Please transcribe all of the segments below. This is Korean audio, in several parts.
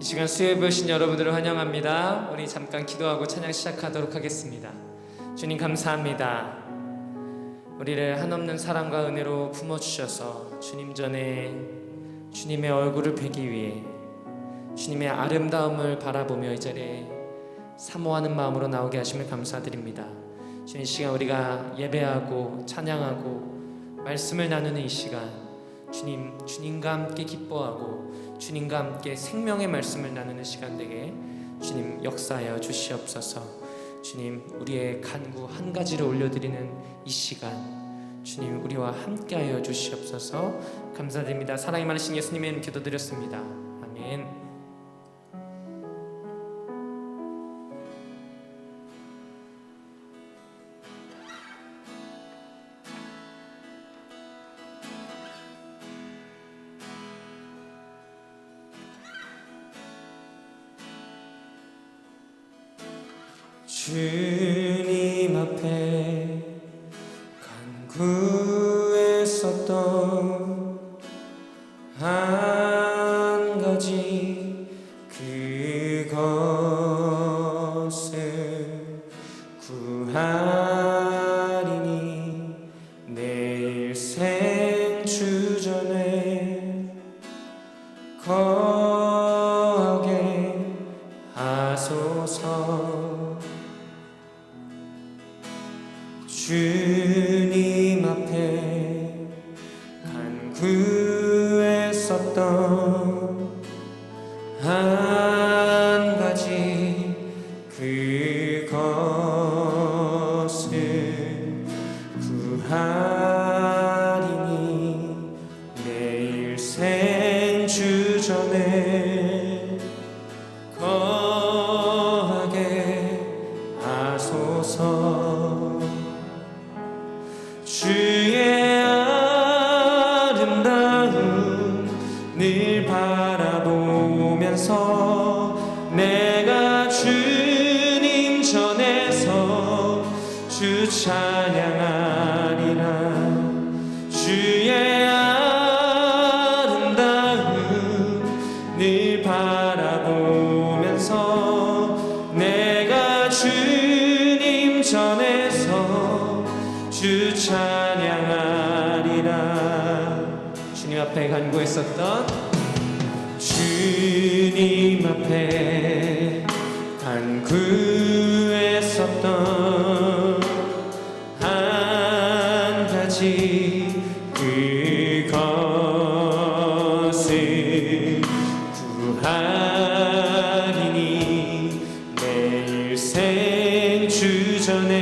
시간 수요예배 오신 여러분들을 환영합니다. 우리 잠깐 기도하고 찬양 시작하도록 하겠습니다. 주님 감사합니다. 우리를 한없는 사랑과 은혜로 품어주셔서 주님 전에 주님의 얼굴을 뵈기 위해 주님의 아름다움을 바라보며 이 자리에 사모하는 마음으로 나오게 하심을 감사드립니다. 주님, 이 시간 우리가 예배하고 찬양하고 말씀을 나누는 이 시간, 주님과 함께 기뻐하고 주님과 함께 생명의 말씀을 나누는 시간 되게 주님 역사하여 주시옵소서. 주님, 우리의 간구 한 가지를 올려드리는 이 시간 주님 우리와 함께하여 주시옵소서. 감사드립니다. 사랑이 많으신 예수님의 이름 기도드렸습니다. 아멘. 주님 앞에 간구했었던 한 가지 그것을 구하리니 내 일생 주전에 거하게 하소서. 주님 앞에 간구했었던 한 가지 그것을 구하리니 내 일생 주전에 거하게 하소서. 주의 아름다움 늘 바라보면서 내가 주님 전에서 주 찬양하리라. 주의 아름다움 늘 바라보면서 내가 주님 전에서 주 찬양하리라. 주님 앞에 간구했었던 주님 앞에 간구했었던 한 가지 그것을 구하리니 내 일생 주전에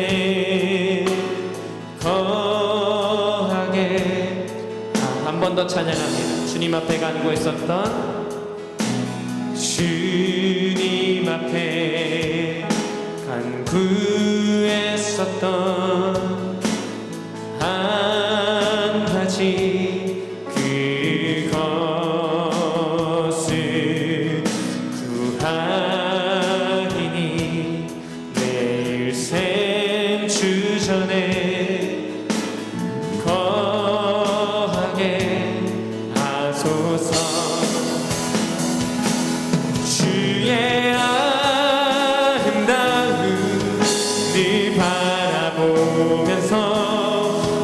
거하게. 한 번 더 찬양합니다. 주님 앞에 간구했었던 주님 앞에 간구했었던 한 가지 그것을 구하리니 내 일생 주전에 거하게 하소서. 주의 아름다움 늘 바라보면서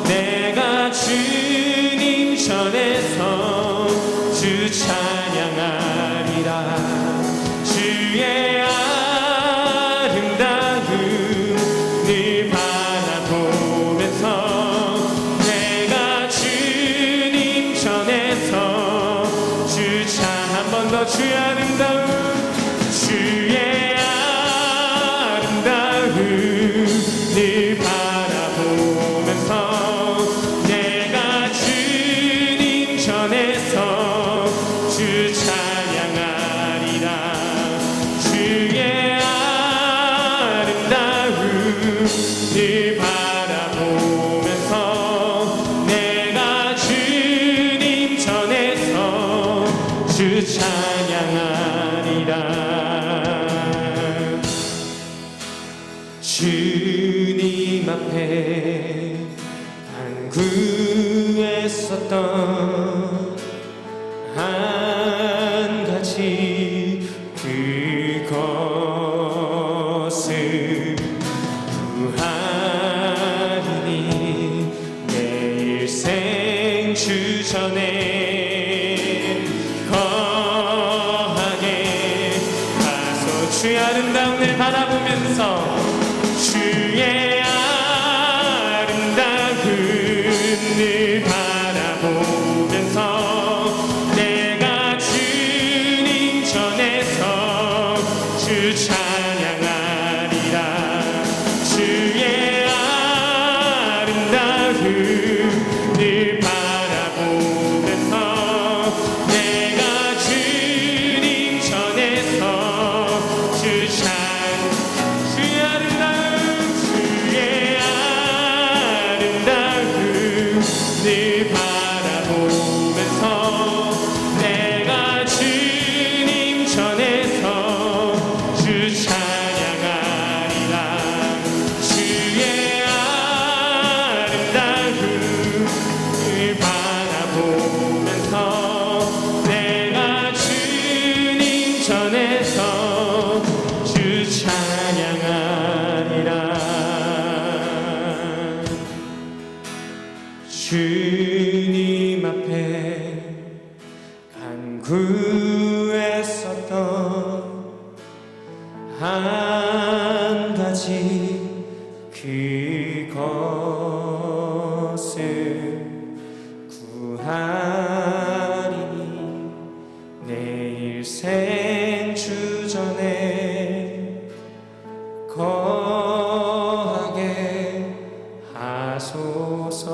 내가 주님 전에서 주 찬양하리라. 주의 아름다움 늘 바라보면서 내가 주님 전에서 주 한 번 더 주의 아름다움 주의 아름다움 늘 바라보면서 내가 주님 전에서 주 찬양하리라. 주의 아름다움 늘 바라보면서 내가 주님 전에서 주 찬양하리라. 주님 앞에 간구했었던 한 가지 주 찬양하리라. 주의 아름다움 늘 바라보면서 내가 주님 전에서 주의 아름다움 늘 바라보면서 내가 주님 전에서 주 찬양하리라. 주의 아름다움 늘 바라보면서 내가 주님 전에서 주 찬양하리라. 주님 앞에 간구했었던 한 가지 그것을 구하리니 내일 생주 전에 거하게 하소서.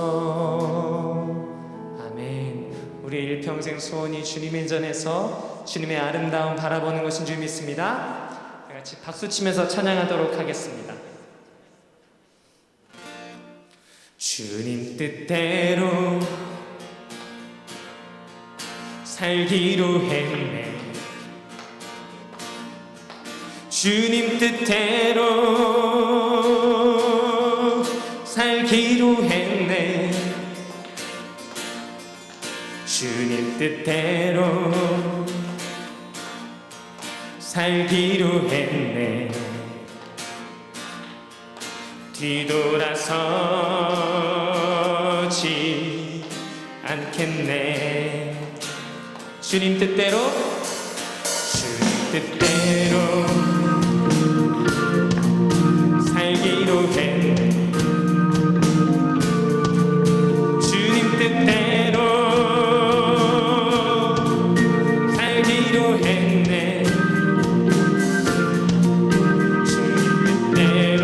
아멘. 우리 일평생 소원이 주님의 전에서 주님의 아름다움 바라보는 것인 줄 믿습니다. 다 같이 박수 치면서 찬양하도록 하겠습니다. 주님 뜻대로 살기로 했네. 주님 뜻대로 살기로 했네. 주님 뜻대로 살기로 했네. 뒤돌아서지 않겠네. 주님 뜻대로 주님 뜻대로 살기로 했네. 주님 뜻대로 살기로 했네. 주님 뜻대로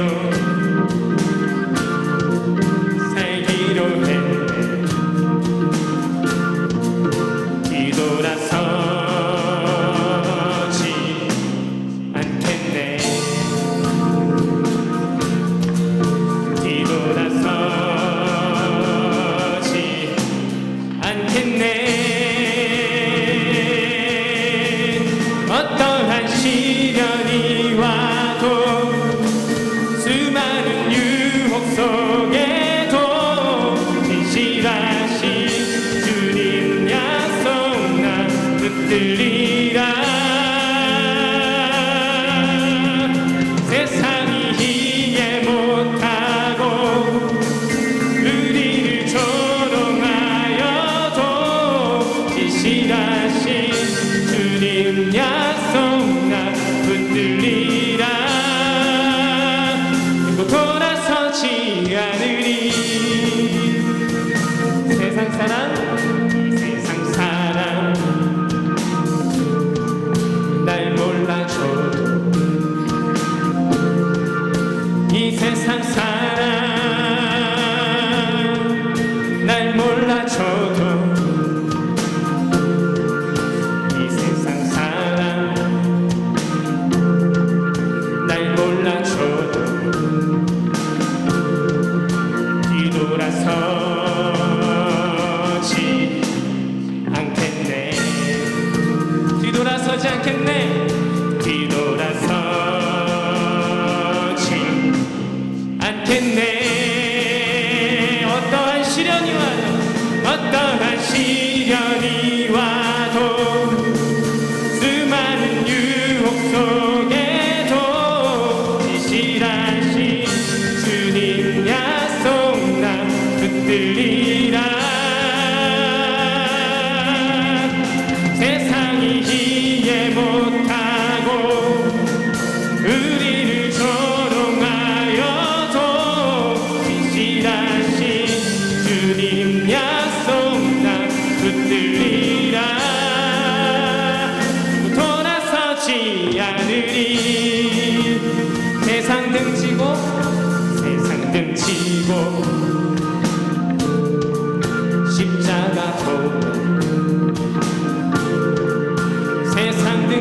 살기로 했네. 뒤돌아서지 않겠네. 뒤돌아서지 않겠네. 어떠한 시련이 와도 수많은 유혹 속에도 진실하신 주님 약속 나 붙들리라. 세상이 이해 못하고 우리를 조롱하여도 진실하신 주님 약속 나 붙들리라. 그리고 돌아서지 않으리. 세상 사람 이 세상 사람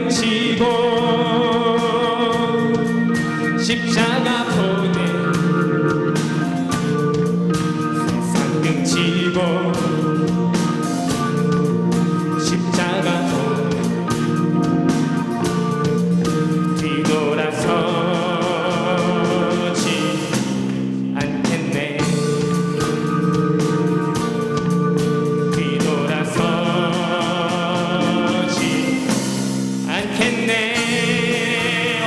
지고 십자가 보내 세상 등지고 십자가 보내 뒤돌아서지 않겠네. 뒤돌아서지 않겠네.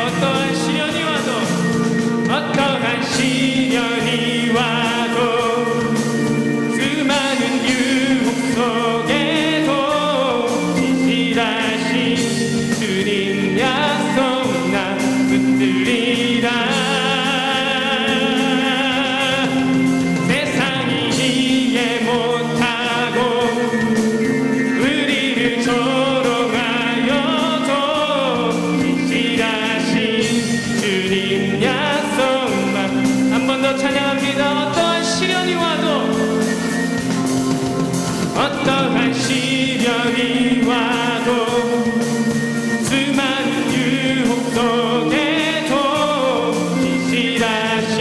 어떠한 시련이 와도 어떠한 시련이 와도 수많은 유혹 속에도 진실하신 주님 약속 나 붙들리라. 세상이 이해 못하고 우리를 조롱하여도 진실하신 주님 약속만 한 번 더 찬양합니다. 어떠한 시련이 와도 어떠한 시련이 와도 수많은 유혹 속에도 진실하신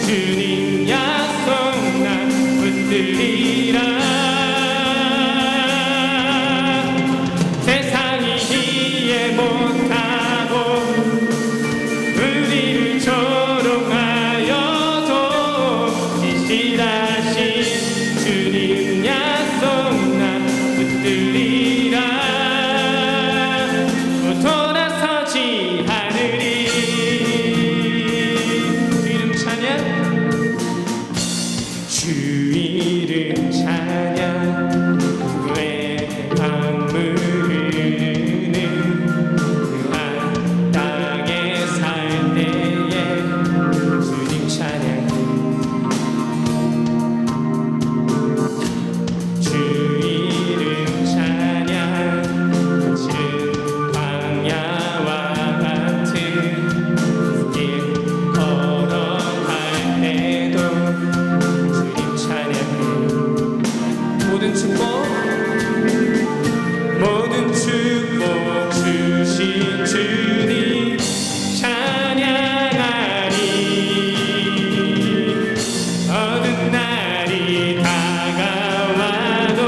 주님 약속 나 붙들리라. 세상이 이해 못하고 우리를 조롱하여도 진실하신 주님 약속 나 붙들리라. 또 돌아서지 않으리. 주 이름 찬양. 주 이름 찬양. 외방물 흐르는 그한 땅에 살 때에 주님 찬양. 주 이름 찬양. 지른 광야와 같은 길 걸어갈 때도 주님 찬양. 모든 축복 주신 주님 찬양하리. 어두운 날이 다가와도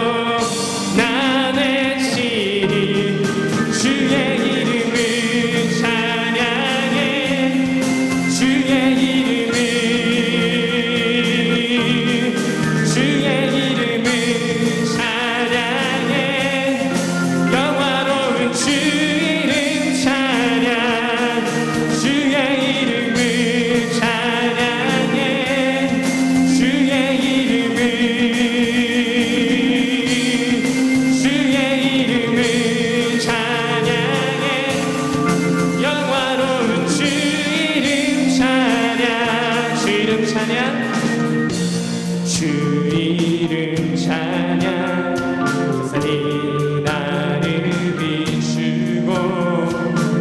난 외치리. 주의 이름을 찬양해. 주의 이름을 찬양해. 영화로운 주 이름 찬양. 주의 이름을 찬양해. 주의 이름을 찬양해. 영화로운 주 이름 찬양. 주 이름 찬양. 주 이름 찬양. 세상이 나를 비추고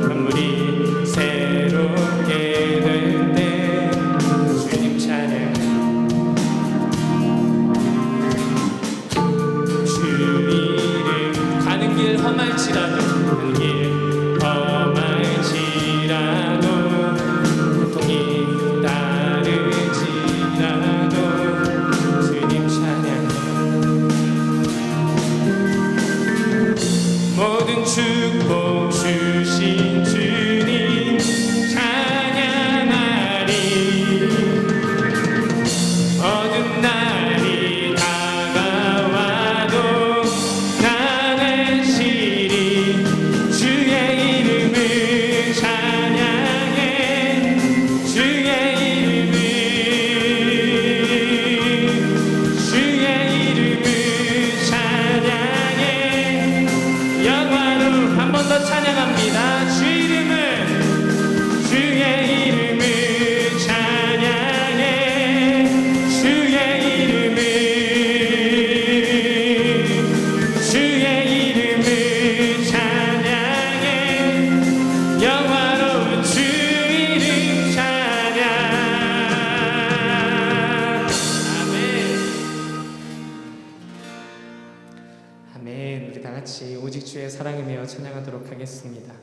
만물이 새롭게 될 때 주님 찬양. 주 이름 가는 길 험할지라도 가는 길 험할지라도 고통이 따르지라도 주님 찬양. 모든 축복 주신 주님 찬양하리. 어두운 날이 다가와도 난 외치리. 주의 이름을 찬양해. 주의 이름을 찬양해. 영화로 한 번 더 찬양합니다. 주 이름을 찬양해. 주의 이름을 찬양해. 영화로운 주 이름 찬양. 아멘. 아멘. 우리 다 같이 오직 주의 사랑 사랑하며 찬양하도록 하겠습니다.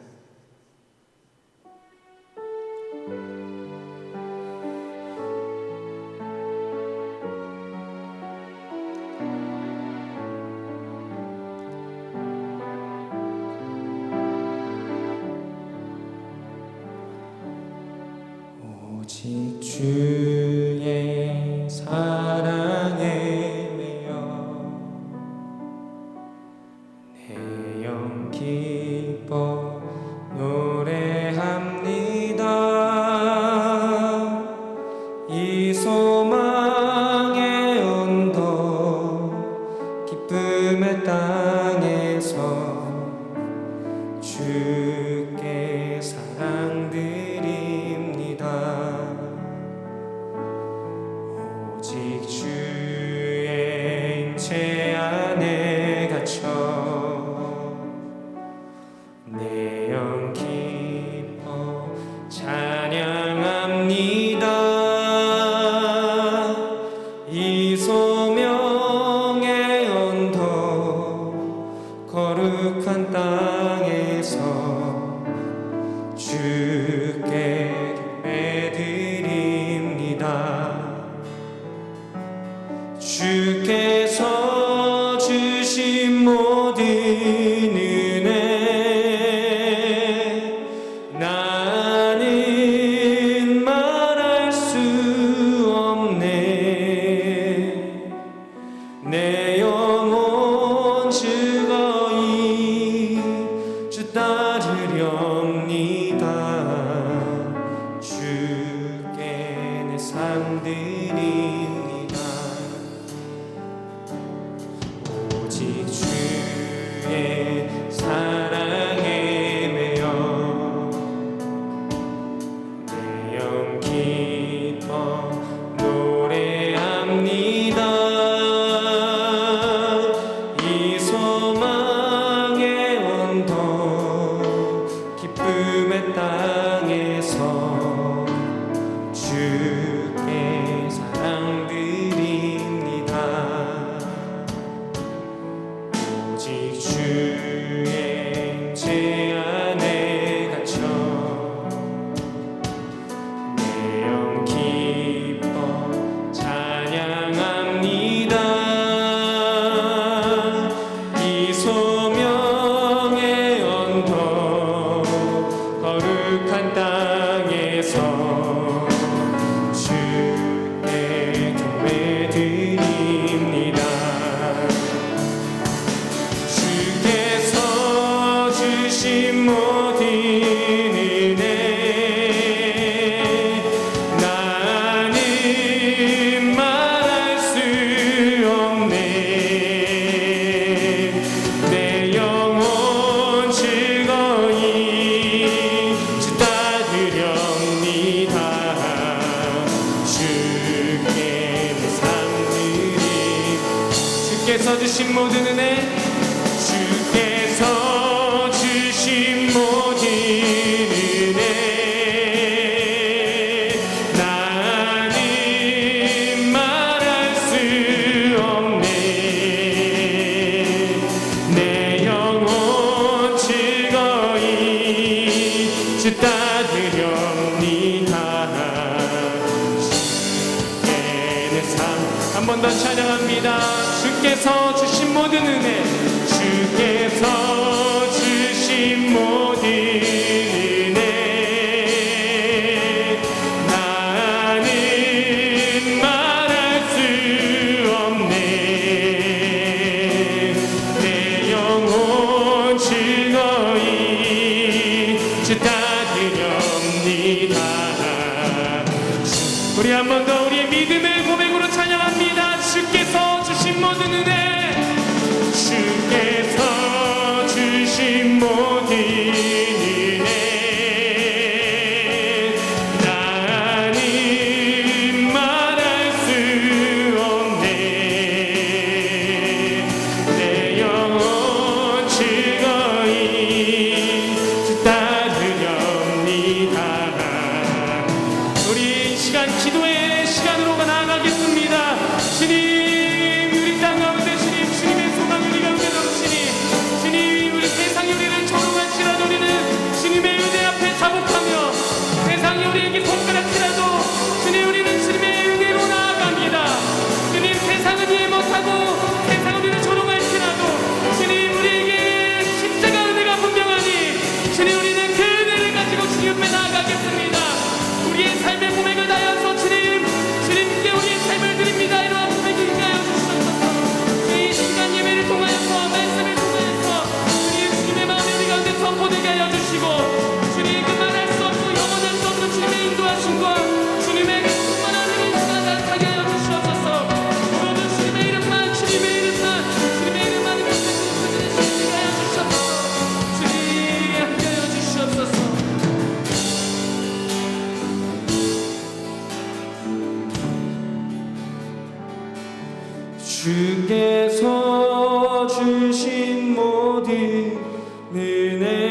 오직 주의 사랑에 매여 내 영 기뻐 노래합니다. 이 소망의 언덕 기쁨의 땅에서 주께 사랑드립니다. 오직 주의 임재 안에 갇혀 내 영 기뻐 찬양합니다. 이 소명의 언덕 거룩한 땅에서 주께 예배드립니다. 주께서 주신 모든 은혜 나는 말할 수 없네. 내 영혼 즐거이 주 따르렵니다. 주께 내 삶 드립니다. 오직 주의 사랑에 매여 내 영 기뻐 노래합니다. 이 소망의 언덕 기쁨의 땅에서 주께 사랑드립니다. 오직 주의 임재 안에 갇혀 내 영 기뻐 찬양합니다. 이 소명의 언덕 거룩한 땅에서 주께 경배드립니다. 주께서 주신 모든 은혜 나는 말할 수 없네. 내 영혼 즐거이 주 따르렵니다. 주께 내 삶 드리 주께서 주신 모든 은혜 주께서 주신 모든 은혜 나는 말할 수 없네. 내 영혼 즐거이 주 따르렵니다. 주께 내 삶 한 번 더 찬양합니다. 주께서 주신 모든 은혜 주께서 주신 모든 은혜 나는 말할 수 없네. 내 영혼 즐거이 주 따르렵니다. 우리 한 번 더 우리의 믿음의 고백으로 찬양합니다. 주께서 주신 모든 은혜 주께서 주신 모든 은혜 나는 말할 수 없네. 내 영혼 즐거이 주 따르렵니다. 우리 이 시간 기도의 시간으로 나아가겠습니다. 주님 우리 땅 가운데 주님 주님의 소망이 우리 가운데 넘치니 주님 우리 세상이 우리 선포되게 하여 주시고, 주님 그 말할 수 없고 영원할 수 없는 주님의 인도하심과 주님의 그 충만한 은혜의 시간 나타나게 하여 주시옵소서. 모든 주님의 이름만, 주님의 이름만, 주님의 이름만 주시게 하여 주시옵소서. 주님 함께 하여 주시옵소서. 주께서 주신 모든 은혜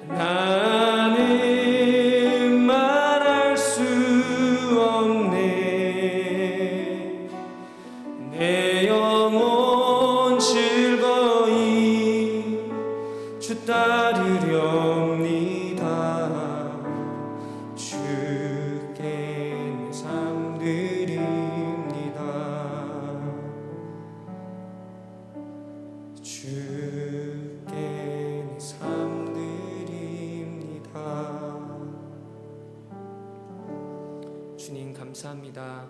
나는 말할 수 없네. 내 영혼 즐거이 주 따르렵니다. 주께 내 삶 드립니다. 주께 내 삶 드립니다. 주님 감사합니다.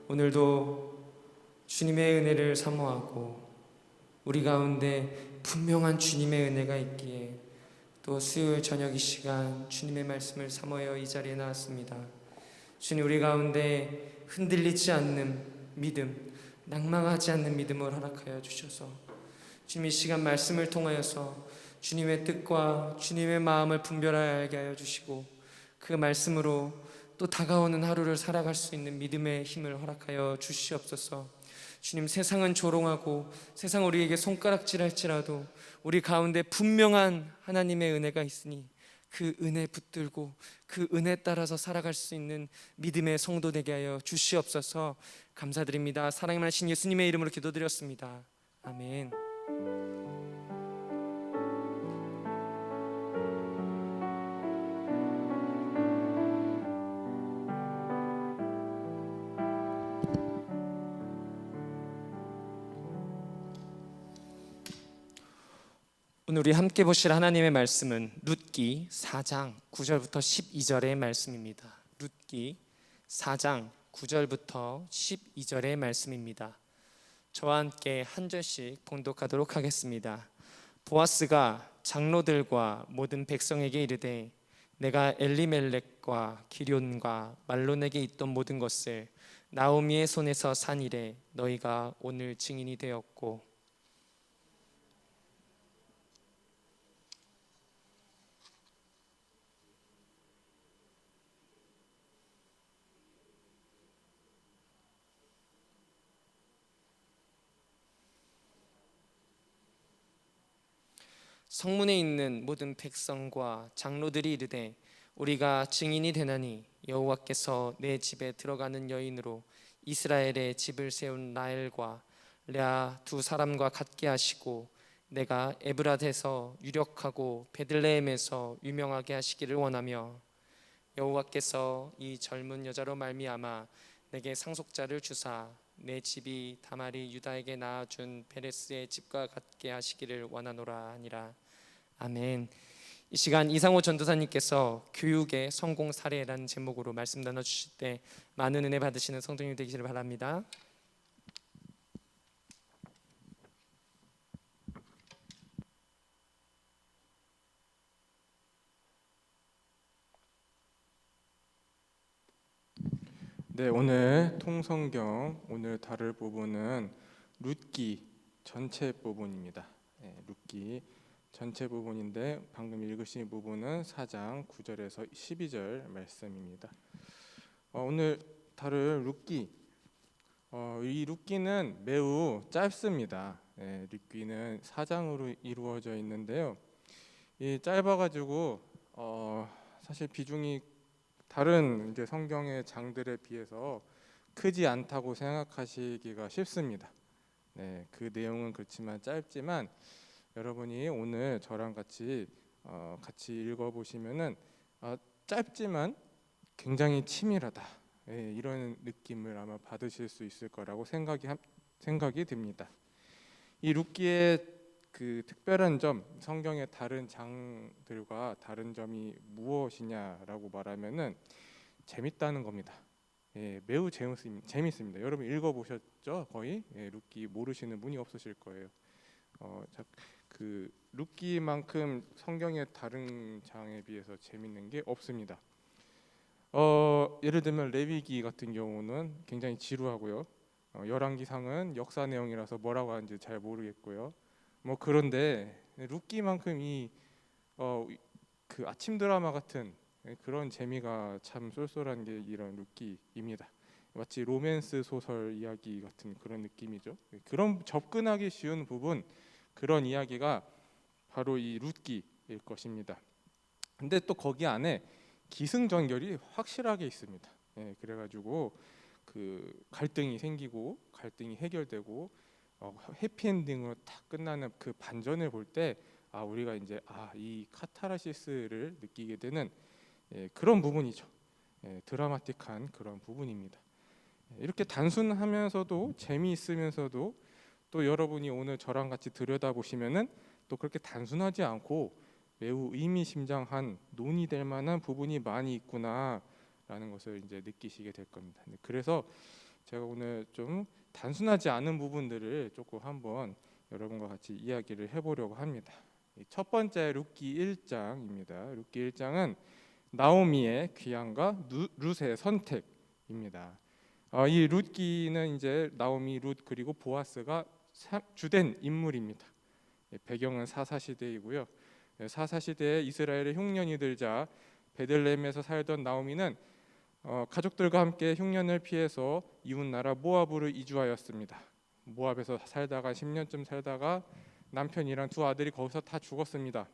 오늘도 주님의 은혜를 사모하고 우리 가운데 분명한 주님의 은혜가 있기에 또 수요일 저녁 이 시간 주님의 말씀을 사모하여 이 자리에 나왔습니다. 주님 우리 가운데 흔들리지 않는 믿음, 낭망하지 않는 믿음을 허락하여 주셔서 주님 이 시간 말씀을 통하여서 주님의 뜻과 주님의 마음을 분별하게 하여 주시고 그 말씀으로 또 다가오는 하루를 살아갈 수 있는 믿음의 힘을 허락하여 주시옵소서. 주님 세상은 조롱하고 세상 우리에게 손가락질할지라도 우리 가운데 분명한 하나님의 은혜가 있으니 그 은혜 붙들고 그 은혜 따라서 살아갈 수 있는 믿음의 성도 되게 하여 주시옵소서. 감사드립니다. 사랑하신 예수님의 이름으로 기도드렸습니다. 아멘. 오늘 우리 함께 보실 하나님의 말씀은 룻기 4장 9절부터 12절의 말씀입니다. 룻기 4장 9절부터 12절의 말씀입니다. 저와 함께 한 절씩 봉독하도록 하겠습니다. 보아스가 장로들과 모든 백성에게 이르되 내가 엘리멜렉과 기럨과 말론에게 있던 모든 것을 나오미의 손에서 산 이래 너희가 오늘 증인이 되었고 성문에 있는 모든 백성과 장로들이 이르되 우리가 증인이 되나니 여호와께서 내 집에 들어가는 여인으로 이스라엘의 집을 세운 라헬과 레아 두 사람과 같게 하시고 내가 에브랏에서 유력하고 베들레헴에서 유명하게 하시기를 원하며 여호와께서 이 젊은 여자로 말미암아 내게 상속자를 주사 내 집이 다말이 유다에게 낳아준 베레스의 집과 같게 하시기를 원하노라 하니라. 아멘. 이 시간 이상호 전도사님께서 교육의 성공 사례라는 제목으로 말씀 나눠주실 때 많은 은혜 받으시는 성도님 되시기를 바랍니다. 네, 오늘 통성경 오늘 다룰 부분은 룻기 전체 부분입니다. 룻기 전체 부분인데 방금 읽으신 부분은 4장 9절에서 12절 말씀입니다. 오늘 다룰 룻기, 이 룻기는 매우 짧습니다. 룻기는 4장으로 이루어져 있는데요. 이 짧아가지고 사실 비중이 다른 이제 성경의 장들에 비해서 크지 않다고 생각하시기가 쉽습니다. 그 내용은 그렇지만 짧지만 여러분이 오늘 저랑 같이 읽어보시면은 짧지만 굉장히 치밀하다, 이런 느낌을 아마 받으실 수 있을 거라고 생각이 듭니다. 이 룻기의 그 특별한 점, 성경의 다른 장들과 다른 점이 무엇이냐라고 말하면은 재밌다는 겁니다. 매우 재밌습니다. 여러분 읽어보셨죠? 거의 룻기 모르시는 분이 없으실 거예요. 그 룻기만큼 성경의 다른 장에 비해서 재밌는 게 없습니다. 예를 들면 레위기 같은 경우는 굉장히 지루하고요. 열왕기상은 역사 내용이라서 뭐라고 하는지 잘 모르겠고요. 뭐 그런데 룻기만큼 그 아침 드라마 같은 그런 재미가 참 쏠쏠한 게 이런 룻기입니다. 마치 로맨스 소설 이야기 같은 그런 느낌이죠. 그런 접근하기 쉬운 부분, 그런 이야기가 바로 이 룻기일 것입니다. 근데 또 거기 안에 기승전결이 확실하게 있습니다. 그래가지고 그 갈등이 생기고 갈등이 해결되고 해피엔딩으로 딱 끝나는 그 반전을 볼 때 우리가 이제 이 카타르시스를 느끼게 되는 그런 부분이죠. 드라마틱한 그런 부분입니다. 이렇게 단순하면서도 재미있으면서도 또 여러분이 오늘 저랑 같이 들여다보시면은 또 그렇게 단순하지 않고 매우 의미심장한 논의될 만한 부분이 많이 있구나라는 것을 이제 느끼시게 될 겁니다. 그래서 제가 오늘 좀 단순하지 않은 부분들을 조금 한번 여러분과 같이 이야기를 해보려고 합니다. 첫 번째 룻기 1장입니다. 룻기 1장은 나오미의 귀향과 룻의 선택입니다. 이 룻기는 이제 나오미, 룻 그리고 보아스가 주된 인물입니다. 배경은 사사 시대이고요. 사사 시대에 이스라엘의 흉년이 들자 베들레헴에서 살던 나오미는 가족들과 함께 흉년을 피해서 이웃 나라 모압으로 이주하였습니다. 모압에서 살다가 10년쯤 살다가 남편이랑 두 아들이 거기서 다 죽었습니다.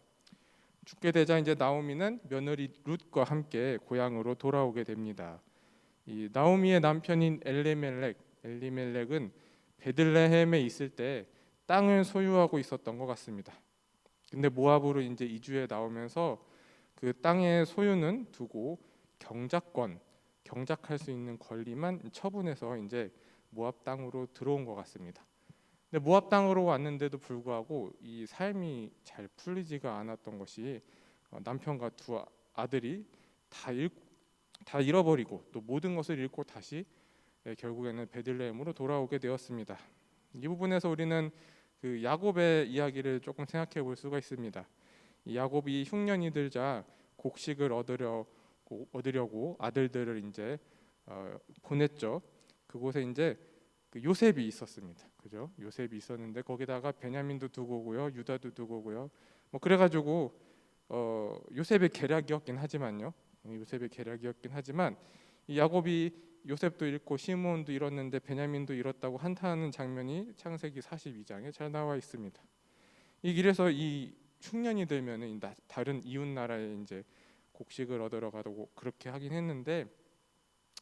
죽게 되자 이제 나오미는 며느리 룻과 함께 고향으로 돌아오게 됩니다. 이 나오미의 남편인 엘리멜렉은 베들레헴에 있을 때 땅을 소유하고 있었던 것 같습니다. 근데 모압으로 이제 이주해 나오면서 그 땅의 소유는 두고 경작할 수 있는 권리만 처분해서 이제 모압 땅으로 들어온 것 같습니다. 근데 모압 땅으로 왔는데도 불구하고 이 삶이 잘 풀리지가 않았던 것이 남편과 두 아들이 다 잃어버리고 또 모든 것을 잃고 다시 결국에는 베들레헴으로 돌아오게 되었습니다. 이 부분에서 우리는 그 야곱의 이야기를 조금 생각해 볼 수가 있습니다. 이 야곱이 흉년이 들자 곡식을 얻으려고 아들들을 이제 보냈죠. 그곳에 이제 그 요셉이 있었습니다. 그죠? 요셉이 있었는데 거기다가 베냐민도 두고 오고요, 유다도 두고 오고요. 뭐 그래가지고 요셉의 계략이었긴 하지만요. 이 야곱이 요셉도 잃고 시므온도 잃었는데 베냐민도 잃었다고 한탄하는 장면이 창세기 42장에 잘 나와 있습니다. 이 길에서 이 흉년이 들면은 다른 이웃 나라에 이제 곡식을 얻으러 가고 그렇게 하긴 했는데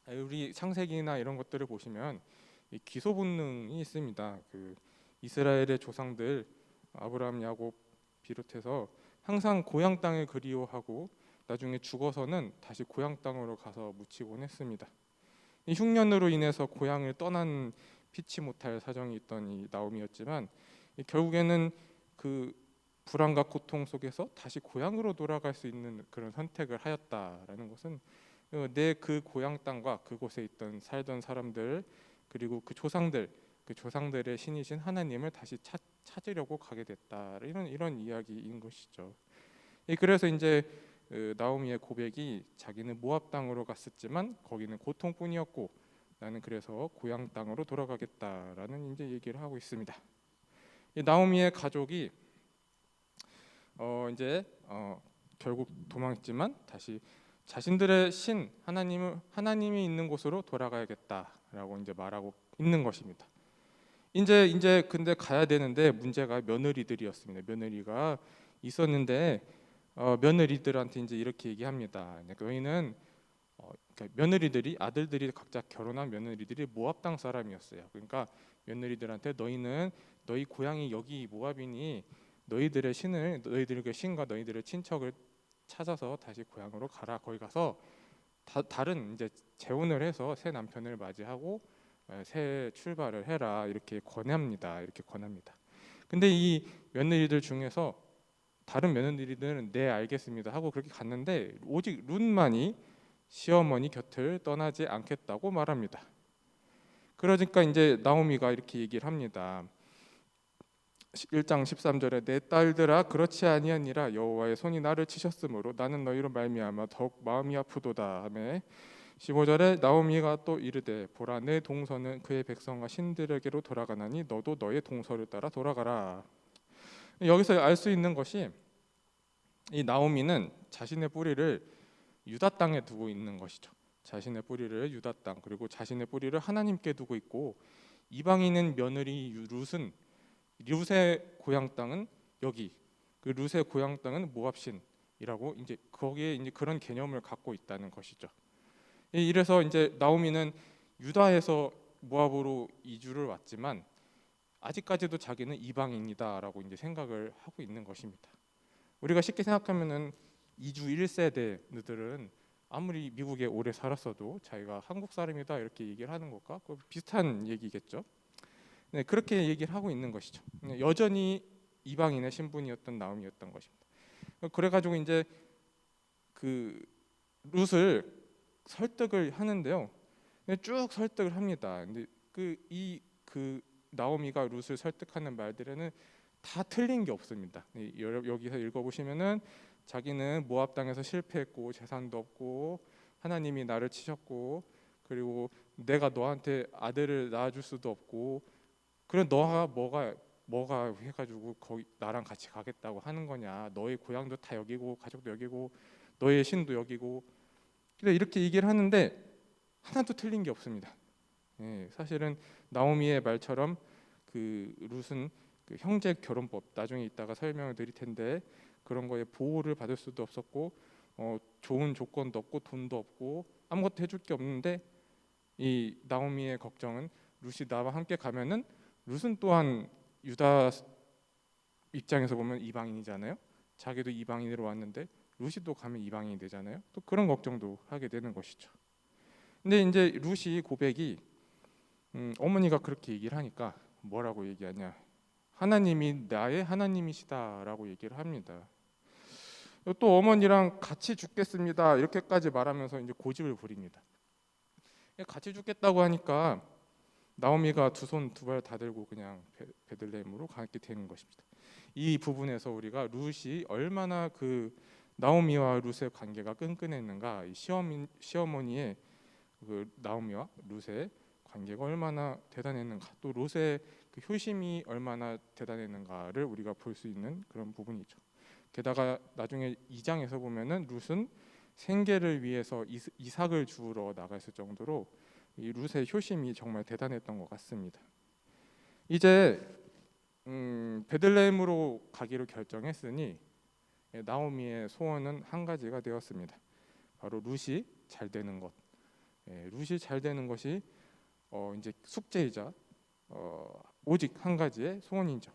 우리 창세기나 이런 것들을 보시면 이 기소 본능이 있습니다. 그 이스라엘의 조상들 아브라함, 야곱 비롯해서 항상 고향 땅을 그리워하고 나중에 죽어서는 다시 고향 땅으로 가서 묻히곤 했습니다. 이 흉년으로 인해서 고향을 떠난 피치 못할 사정이 있던 이 나오미였지만 결국에는 그 불안과 고통 속에서 다시 고향으로 돌아갈 수 있는 그런 선택을 하였다라는 것은 내 그 고향 땅과 그곳에 살던 사람들 그리고 그 조상들의 신이신 하나님을 다시 찾으려고 가게 됐다, 이런 이야기인 것이죠. 그래서 이제 나오미의 고백이 자기는 모압 땅으로 갔었지만 거기는 고통뿐이었고 나는 그래서 고향 땅으로 돌아가겠다라는 이제 얘기를 하고 있습니다. 이 나오미의 가족이 결국 도망했지만 다시 자신들의 신 하나님이 있는 곳으로 돌아가야겠다라고 이제 말하고 있는 것입니다. 이제 근데 가야 되는데 문제가 며느리들이었습니다. 며느리가 있었는데 며느리들한테 이제 이렇게 얘기합니다. 너희는 그러니까 아들들이 각자 결혼한 며느리들이 모압 땅 사람이었어요. 그러니까 며느리들한테 너희 고향이 여기 모압이니 너희들의 신과 너희들의 친척을 찾아서 다시 고향으로 가라. 거기 가서 다른 이제 재혼을 해서 새 남편을 맞이하고 새 출발을 해라. 이렇게 권합니다. 근데 이 며느리들 중에서 다른 며느리들은 네 알겠습니다 하고 그렇게 갔는데 오직 룻만이 시어머니 곁을 떠나지 않겠다고 말합니다. 그러니까 이제 나오미가 이렇게 얘기를 합니다. 1장 13절에 내 딸들아 그렇지 아니하니라 여호와의 손이 나를 치셨으므로 나는 너희로 말미암아 더욱 마음이 아프도다 하매 15절에 나오미가 또 이르되 보라 내 동서는 그의 백성과 신들에게로 돌아가나니 너도 너의 동서를 따라 돌아가라. 여기서 알 수 있는 것이 이 나오미는 자신의 뿌리를 유다 땅에 두고 있는 것이죠. 자신의 뿌리를 유다 땅 그리고 자신의 뿌리를 하나님께 두고 있고 이방인은 며느리 룻은 룻의 고향 땅은 여기 그 룻의 고향 땅은 모압신이라고 이제 거기에 이제 그런 개념을 갖고 있다는 것이죠. 이래서 이제 나오미는 유다에서 모압으로 이주를 왔지만 아직까지도 자기는 이방인이다라고 이제 생각을 하고 있는 것입니다. 우리가 쉽게 생각하면은 이주 1세대들은 아무리 미국에 오래 살았어도 자기가 한국 사람이다 이렇게 얘기를 하는 것과 비슷한 얘기겠죠. 네, 그렇게 얘기를 하고 있는 것이죠. 여전히 이방인의 신분이었던 나오미였던 것입니다. 그래가지고 이제 그 룻을 설득을 하는데요. 쭉 설득을 합니다. 근데 그 나오미가 룻을 설득하는 말들에는 다 틀린 게 없습니다. 여기서 읽어보시면은 자기는 모압 땅에서 실패했고 재산도 없고 하나님이 나를 치셨고 그리고 내가 너한테 아들을 낳아줄 수도 없고 그래 너가 뭐가 해가지고 거기 나랑 같이 가겠다고 하는 거냐? 너의 고향도 다 여기고 가족도 여기고 너의 신도 여기고 그래 이렇게 얘기를 하는데 하나도 틀린 게 없습니다. 사실은 나오미의 말처럼 그 룻은 그 형제 결혼법 나중에 이따가 설명을 드릴 텐데 그런 거에 보호를 받을 수도 없었고 좋은 조건도 없고 돈도 없고 아무것도 해줄 게 없는데 이 나오미의 걱정은 룻이 나와 함께 가면은 룻은 또한 유다 입장에서 보면 이방인이잖아요. 자기도 이방인으로 왔는데 룻이 또 가면 이방인이 되잖아요. 또 그런 걱정도 하게 되는 것이죠. 근데 이제 룻이 고백이 어머니가 그렇게 얘기를 하니까 뭐라고 얘기하냐? 하나님이 나의 하나님이시다라고 얘기를 합니다. 또 어머니랑 같이 죽겠습니다 이렇게까지 말하면서 이제 고집을 부립니다. 같이 죽겠다고 하니까 나오미가 두 손 두 발 다 들고 그냥 베들레헴으로 가게 되는 것입니다. 이 부분에서 우리가 룻이 얼마나 그 나오미와 룻의 관계가 끈끈했는가, 이 시어머니의 그 나오미와 룻의 관계가 얼마나 대단했는가, 또 룻의 그 효심이 얼마나 대단했는가를 우리가 볼 수 있는 그런 부분이죠. 게다가 나중에 2장에서 보면은 룻은 생계를 위해서 이삭을 주우러 나갔을 정도로 이 룻의 효심이 정말 대단했던 것 같습니다. 이제 베들레헴으로 가기로 결정했으니 나오미의 소원은 한 가지가 되었습니다. 바로 룻이 잘 되는 것. 룻이 잘 되는 것이 이제 숙제이자 오직 한 가지의 소원이죠.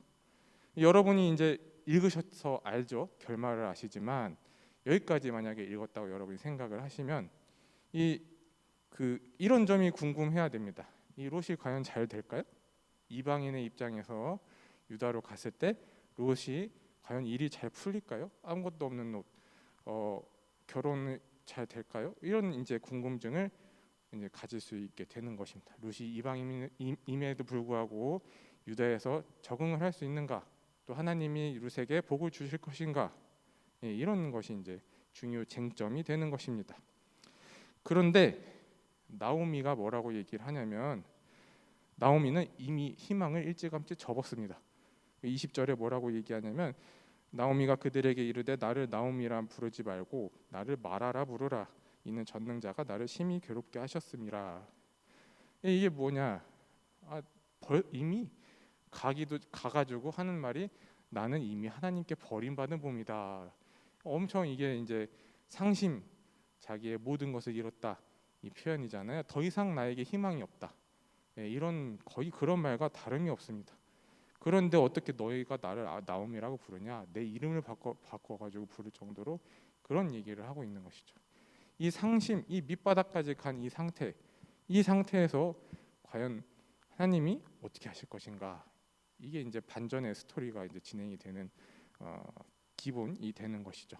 여러분이 이제 읽으셔서 알죠. 결말을 아시지만 여기까지 만약에 읽었다고 여러분이 생각을 하시면 이런 점이 궁금해야 됩니다. 이 롯이 과연 잘 될까요? 이방인의 입장에서 유다로 갔을 때 롯이 과연 일이 잘 풀릴까요? 아무것도 없는 롯, 결혼이 잘 될까요? 이런 이제 궁금증을 이제 가질 수 있게 되는 것입니다. 롯이 이방인임에도 불구하고 유다에서 적응을 할 수 있는가? 또 하나님이 롯에게 복을 주실 것인가? 이런 것이 이제 중요 쟁점이 되는 것입니다. 그런데 나오미가 뭐라고 얘기를 하냐면 나오미는 이미 희망을 일찌감치 접었습니다. 20절에 뭐라고 얘기하냐면 나오미가 그들에게 이르되 나를 나오미라 부르지 말고 나를 마라라 부르라. 이는 전능자가 나를 심히 괴롭게 하셨음이라. 이게 뭐냐? 이미 가가지고 하는 말이 나는 이미 하나님께 버림받은 몸이다. 엄청 이게 이제 상심, 자기의 모든 것을 잃었다 이 표현이잖아요. 더 이상 나에게 희망이 없다. 이런 거의 그런 말과 다름이 없습니다. 그런데 어떻게 너희가 나를 나오미라고 부르냐? 내 이름을 바꿔가지고 부를 정도로 그런 얘기를 하고 있는 것이죠. 이 상심, 이 밑바닥까지 간 이 상태에서 과연 하나님이 어떻게 하실 것인가? 이게 이제 반전의 스토리가 이제 진행이 되는 기본이 되는 것이죠.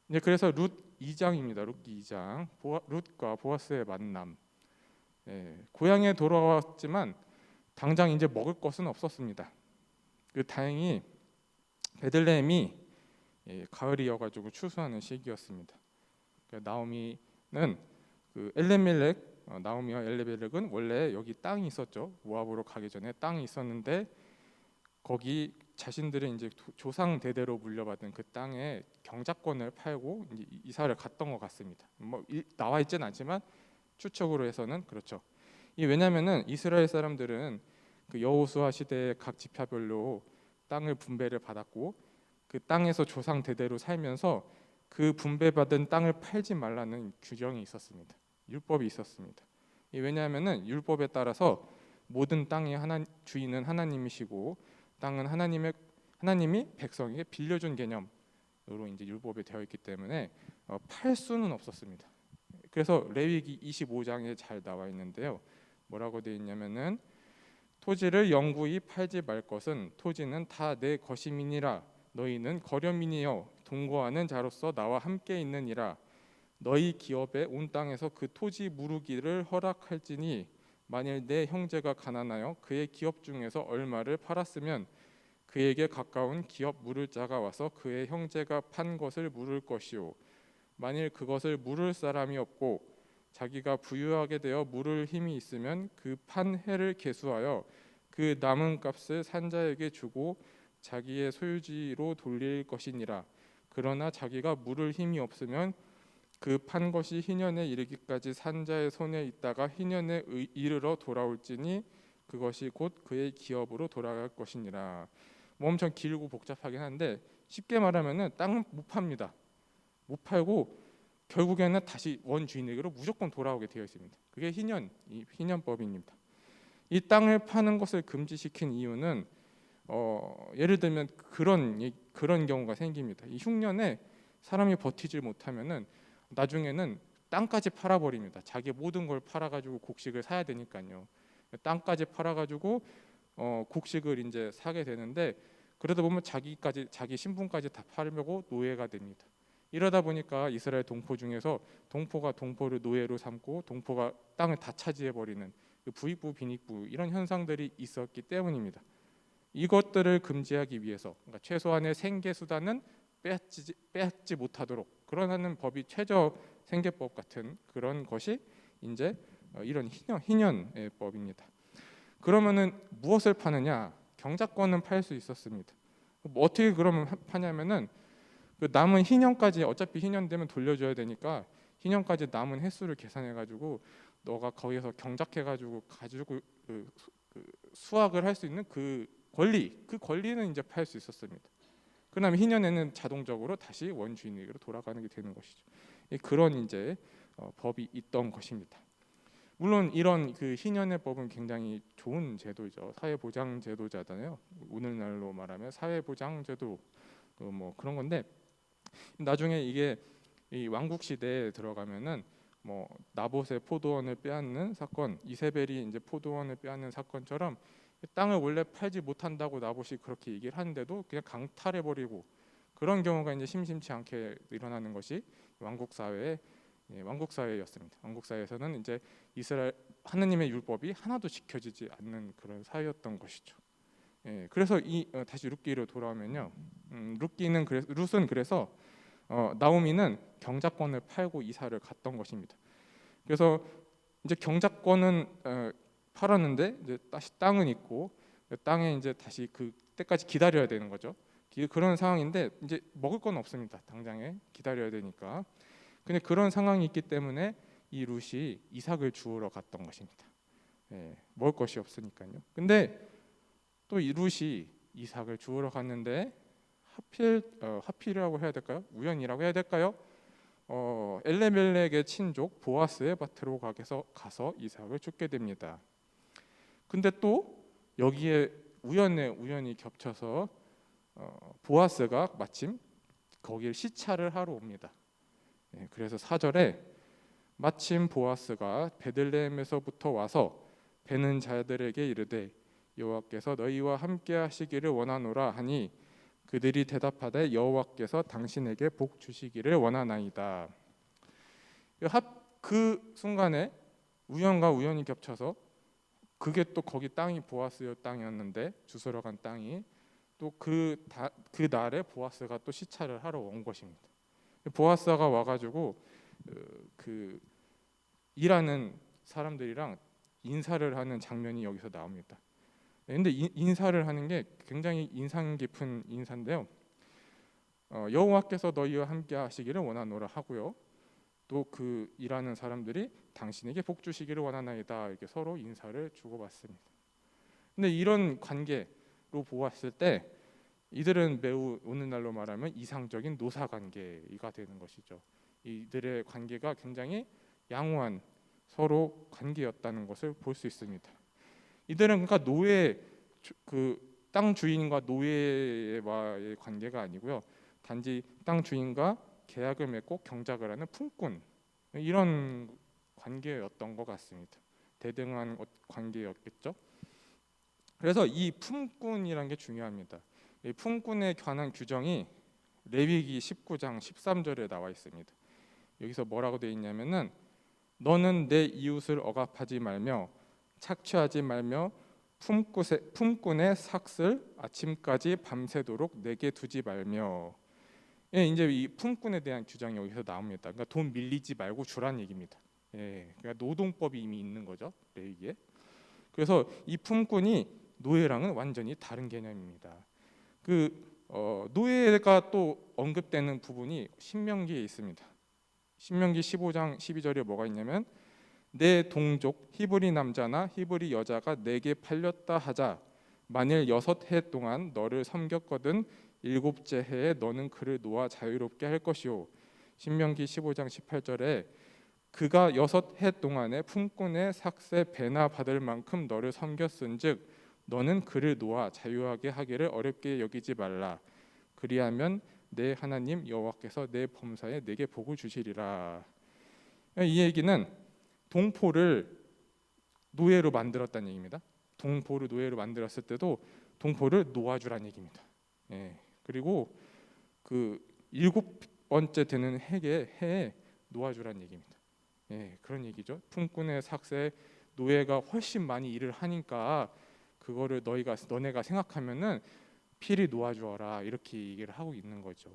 이제 그래서 룻 2장입니다. 룻 2장 룻과 보아스의 만남. 고향에 돌아왔지만 당장 이제 먹을 것은 없었습니다. 다행히 베들레헴이 가을이어가지고 추수하는 시기였습니다. 나오미는 엘레멜렉 나오미와 엘레멜렉은 원래 여기 땅이 있었죠. 모압으로 가기 전에 땅이 있었는데 거기 자신들의 이제 조상 대대로 물려받은 그 땅에 경작권을 팔고 이제 이사를 갔던 것 같습니다. 뭐 나와 있지는 않지만 추측으로 해서는 그렇죠. 왜냐하면은 이스라엘 사람들은 그 여호수아 시대의 각 지파별로 땅을 분배를 받았고 그 땅에서 조상 대대로 살면서 그 분배받은 땅을 팔지 말라는 규정이 있었습니다. 율법이 있었습니다. 왜냐하면은 율법에 따라서 모든 땅의 주인은 하나님이시고 땅은 하나님이 백성에게 빌려준 개념으로 이제 율법에 되어 있기 때문에 팔 수는 없었습니다. 그래서 레위기 25장에 잘 나와 있는데요. 뭐라고 되어 있냐면은 토지를 영구히 팔지 말 것은 토지는 다 내 것임이니라. 너희는 거류민이여 동거하는 자로서 나와 함께 있느니라. 너희 기업에 온 땅에서 그 토지 무르기를 허락할지니 만일 내 형제가 가난하여 그의 기업 중에서 얼마를 팔았으면 그에게 가까운 기업 물을 자가 와서 그의 형제가 판 것을 물을 것이요 만일 그것을 물을 사람이 없고 자기가 부유하게 되어 물을 힘이 있으면 그 판 해를 계수하여 그 남은 값을 산자에게 주고 자기의 소유지로 돌릴 것이니라. 그러나 자기가 물을 힘이 없으면 그 판 것이 희년에 이르기까지 산자의 손에 있다가 희년에 이르러 돌아올지니 그것이 곧 그의 기업으로 돌아갈 것이니라. 뭐 엄청 길고 복잡하긴 한데 쉽게 말하면은 땅을 못 팝니다. 못 팔고 결국에는 다시 원주인에게로 무조건 돌아오게 되어 있습니다. 그게 희년법입니다. 이 땅을 파는 것을 금지시킨 이유는 예를 들면 그런 경우가 생깁니다. 이 흉년에 사람이 버티질 못하면은 나중에는 땅까지 팔아버립니다. 자기 모든 걸 팔아가지고 곡식을 사야 되니까요. 땅까지 팔아가지고 곡식을 이제 사게 되는데 그러다 보면 자기 신분까지 다 팔려고 노예가 됩니다. 이러다 보니까 이스라엘 동포 중에서 동포가 동포를 노예로 삼고 동포가 땅을 다 차지해버리는 부익부 빈익부 이런 현상들이 있었기 때문입니다. 이것들을 금지하기 위해서 그러니까 최소한의 생계 수단은 빼앗지 못하도록 그러는 법이 최저 생계법 같은 그런 것이 이제 이런 희년의 법입니다. 그러면은 무엇을 파느냐? 경작권은 팔 수 있었습니다. 뭐 어떻게 그러면 파냐면은 그 남은 희년까지 어차피 희년 되면 돌려줘야 되니까 희년까지 남은 횟수를 계산해가지고 너가 거기서 경작해가지고 수확을 할 수 있는 그 권리는 이제 팔 수 있었습니다. 그다음에 희년에는 자동적으로 다시 원주인에게로 돌아가는 게 되는 것이죠. 그런 이제 법이 있던 것입니다. 물론 이런 그 희년의 법은 굉장히 좋은 제도죠. 사회보장 제도잖아요. 오늘날로 말하면 사회보장 제도 뭐 그런 건데 나중에 이게 이 왕국 시대에 들어가면은 뭐 나봇의 포도원을 빼앗는 사건, 이세벨이 이제 포도원을 빼앗는 사건처럼 땅을 원래 팔지 못한다고 나봇이 그렇게 얘기를 하는데도 그냥 강탈해버리고 그런 경우가 이제 심심치 않게 일어나는 것이 왕국 사회였습니다. 왕국 사회에서는 이제 이스라엘 하느님의 율법이 하나도 지켜지지 않는 그런 사회였던 것이죠. 그래서 다시 룻기로 돌아오면요, 룻은 그래서 나오미는 경작권을 팔고 이사를 갔던 것입니다. 그래서 이제 경작권은 팔았는데 이제 다시 땅은 있고 땅에 이제 다시 그 때까지 기다려야 되는 거죠. 그런 상황인데 이제 먹을 건 없습니다. 당장에 기다려야 되니까. 근데 그런 상황이 있기 때문에 이 룻이 이삭을 주우러 갔던 것입니다. 먹을 것이 없으니까요. 근데 또 이 룻이 이삭을 주우러 갔는데 하필이라고 해야 될까요? 우연이라고 해야 될까요? 엘레멜렉의 친족 보아스의 밭으로 가서 이삭을 줍게 됩니다. 근데 또 여기에 우연히 겹쳐서 보아스가 마침 거기를 시찰을 하러 옵니다. 그래서 4절에 마침 보아스가 베들레헴에서부터 와서 베는 자들에게 이르되 여호와께서 너희와 함께 하시기를 원하노라 하니 그들이 대답하되 여호와께서 당신에게 복 주시기를 원하나이다. 그 순간에 우연과 우연이 겹쳐서 그게 또 거기 땅이 보아스의 땅이었는데 주스러 간 땅이 또 그 날에 보아스가 또 시차를 하러 온 것입니다. 보아스가 와가지고 그 일하는 사람들이랑 인사를 하는 장면이 여기서 나옵니다. 근데 인사를 하는 게 굉장히 인상 깊은 인사인데요. 여호와께서 너희와 함께 하시기를 원하노라 하고요. 또 그 일하는 사람들이 당신에게 복 주시기를 원하나이다, 이렇게 서로 인사를 주고받습니다. 근데 이런 관계로 보았을 때 이들은 매우 오늘날로 말하면 이상적인 노사 관계가 되는 것이죠. 이들의 관계가 굉장히 양호한 서로 관계였다는 것을 볼 수 있습니다. 이들은 그러니까 땅 주인과 노예와의 관계가 아니고요, 단지 땅 주인과 계약을 맺고 경작을 하는 품꾼, 이런 관계였던 것 같습니다. 대등한 관계였겠죠. 그래서 이 품꾼이라는 게 중요합니다. 이 품꾼에 관한 규정이 레위기 19장 13절에 나와 있습니다. 여기서 뭐라고 되어 있냐면은 너는 내 이웃을 억압하지 말며 착취하지 말며 품꾼의 삭슬 아침까지 밤새도록 내게 두지 말며. 예, 이제 이 품꾼에 대한 규정이 여기서 나옵니다. 그러니까 돈 밀리지 말고 주란 얘기입니다. 예, 그러니까 노동법이 이미 있는 거죠, 레위기에. 그래서 이 품꾼이 노예랑은 완전히 다른 개념입니다. 노예가 또 언급되는 부분이 신명기에 있습니다. 신명기 15장 12절에 뭐가 있냐면 내 동족 히브리 남자나 히브리 여자가 내게 팔렸다 하자 만일 6해 동안 너를 섬겼거든 7째 해에 너는 그를 놓아 자유롭게 할 것이요. 신명기 15장 18절에 그가 6해 동안에 품꾼의 삭세 배나 받을 만큼 너를 섬겼은즉 너는 그를 놓아 자유하게 하기를 어렵게 여기지 말라. 그리하면 내 하나님 여호와께서 내 범사에 내게 복을 주시리라. 이 얘기는 동포를 노예로 만들었다는 얘기입니다. 동포를 노예로 만들었을 때도 동포를 놓아주란 얘기입니다. 예. 그리고 그 7번째 되는 해에 놓아주란 얘기입니다. 예, 그런 얘기죠. 품꾼의 삭세, 노예가 훨씬 많이 일을 하니까 그거를 너네가 생각하면은 필히 놓아주어라, 이렇게 얘기를 하고 있는 거죠.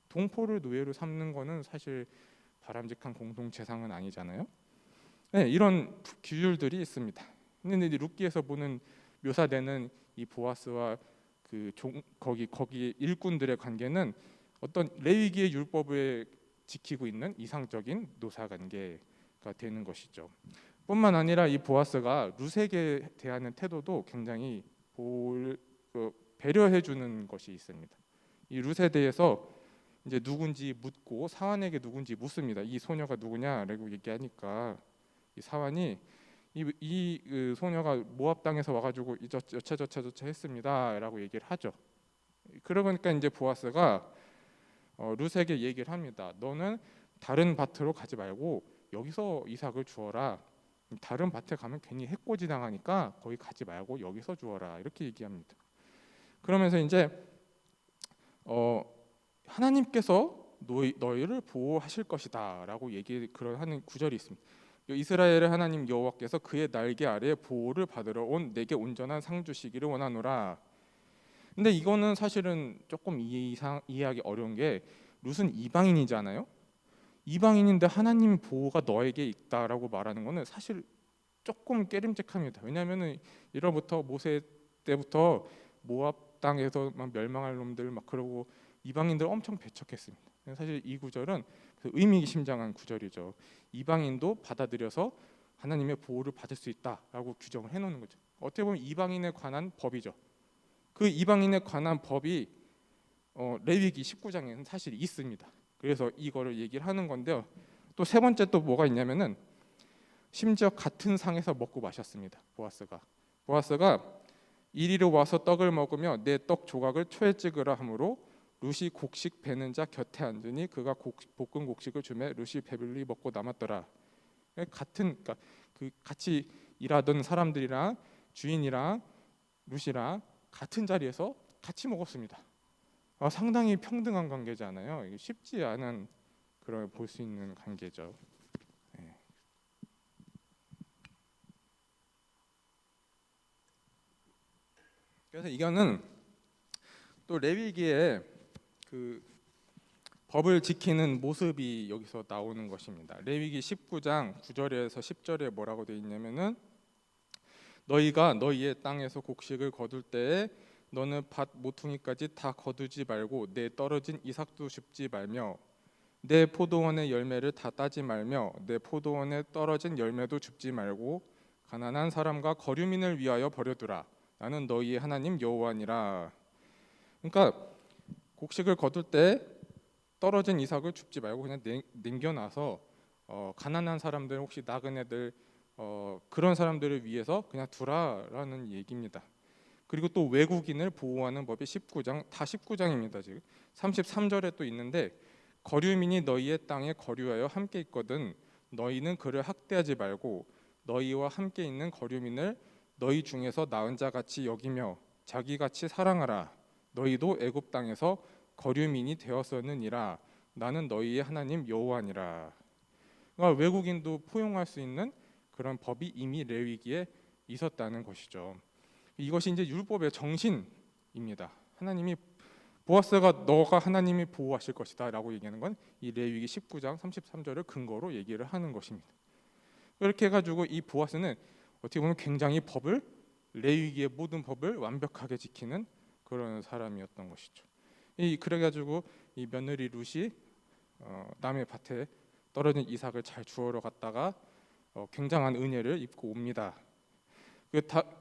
동포를 노예로 삼는 거는 사실 바람직한 공동체상은 아니잖아요. 네, 이런 규율들이 있습니다. 근데 룻기에서 보는 묘사되는 이 보아스와 거기 일꾼들의 관계는 어떤 레위기의 율법을 지키고 있는 이상적인 노사 관계가 되는 것이죠. 뿐만 아니라 이 보아스가 룻에게 대하는 태도도 굉장히 배려해 주는 것이 있습니다. 이 룻에 대해서 이제 누군지 묻고 사환에게 누군지 묻습니다. 이 소녀가 누구냐라고 얘기하니까 이 사환이 이 소녀가 모압 땅에서 와가지고 여차저차 했습니다라고 얘기를 하죠. 그러니까 이제 보아스가 룻에게 얘기를 합니다. 너는 다른 밭으로 가지 말고 여기서 이삭을 주어라. 다른 밭에 가면 괜히 해코지 당하니까 거기 가지 말고 여기서 주어라, 이렇게 얘기합니다. 그러면서 이제 하나님께서 너희를 보호하실 것이다라고 하는 구절이 있습니다. 이스라엘의 하나님 여호와께서 그의 날개 아래 보호를 받으러 온 내게 온전한 상 주시기를 원하노라. 근데 이거는 사실은 조금 이해하기 어려운 게 룻은 이방인이잖아요. 이방인인데 하나님 보호가 너에게 있다라고 말하는 거는 사실 조금 깨림직합니다. 왜냐하면은 이로부터 모세 때부터 모압 땅에서 막 멸망할 놈들 막 그러고 이방인들 엄청 배척했습니다. 사실 이 구절은 의미심장한 구절이죠. 이방인도 받아들여서 하나님의 보호를 받을 수 있다라고 규정을 해놓는 거죠. 어떻게 보면 이방인에 관한 법이죠. 그 이방인에 관한 법이 레위기 19장에는 사실 있습니다. 그래서 이거를 얘기를 하는 건데요. 또 세 번째 또 뭐가 있냐면은 심지어 같은 상에서 먹고 마셨습니다. 보아스가 이리로 와서 떡을 먹으며 내 떡 조각을 초에 찍으라 하므로 룻이 곡식 베는 자 곁에 앉으니 그가 볶은 곡식을 주매 룻이 배불리 먹고 남았더라. 그러니까 같이 일하던 사람들이랑 주인이랑 룻이랑 같은 자리에서 같이 먹었습니다. 상당히 평등한 관계잖아요. 이게 쉽지 않은 그런 볼 수 있는 관계죠. 네. 그래서 이거는 또 레위기에 그 법을 지키는 모습이 여기서 나오는 것입니다. 레위기 19장 9절에서 10절에 뭐라고 되어 있냐면은 너희가 너희의 땅에서 곡식을 거둘 때에 너는 밭 모퉁이까지 다 거두지 말고 내 떨어진 이삭도 줍지 말며 내 포도원의 열매를 다 따지 말며 내 포도원에 떨어진 열매도 줍지 말고 가난한 사람과 거류민을 위하여 버려두라. 나는 너희의 하나님 여호와니라. 그러니까 곡식을 거둘 때 떨어진 이삭을 줍지 말고 그냥 남겨놔서 가난한 사람들, 혹시 나그네들, 그런 사람들을 위해서 그냥 두라라는 얘기입니다. 그리고 또 외국인을 보호하는 법이 19장, 다 19장입니다. 지금 33절에 또 있는데 거류민이 너희의 땅에 거류하여 함께 있거든 너희는 그를 학대하지 말고 너희와 함께 있는 거류민을 너희 중에서 나은 자 같이 여기며 자기같이 사랑하라. 너희도 애굽 땅에서 거류민이 되었었느니라. 나는 너희의 하나님 여호와니라. 그러니까 외국인도 포용할 수 있는 그런 법이 이미 레위기에 있었다는 것이죠. 이것이 이제 율법의 정신입니다. 하나님이 보아스가 너가 하나님이 보호하실 것이다라고 얘기하는 건 이 레위기 19장 33절을 근거로 얘기를 하는 것입니다. 그렇게 해가지고 이 보아스는 어떻게 보면 굉장히 레위기의 모든 법을 완벽하게 지키는 그런 사람이었던 것이죠. 그래가지고 이 며느리 룻이 남의 밭에 떨어진 이삭을 잘 주우러 갔다가 굉장한 은혜를 입고 옵니다.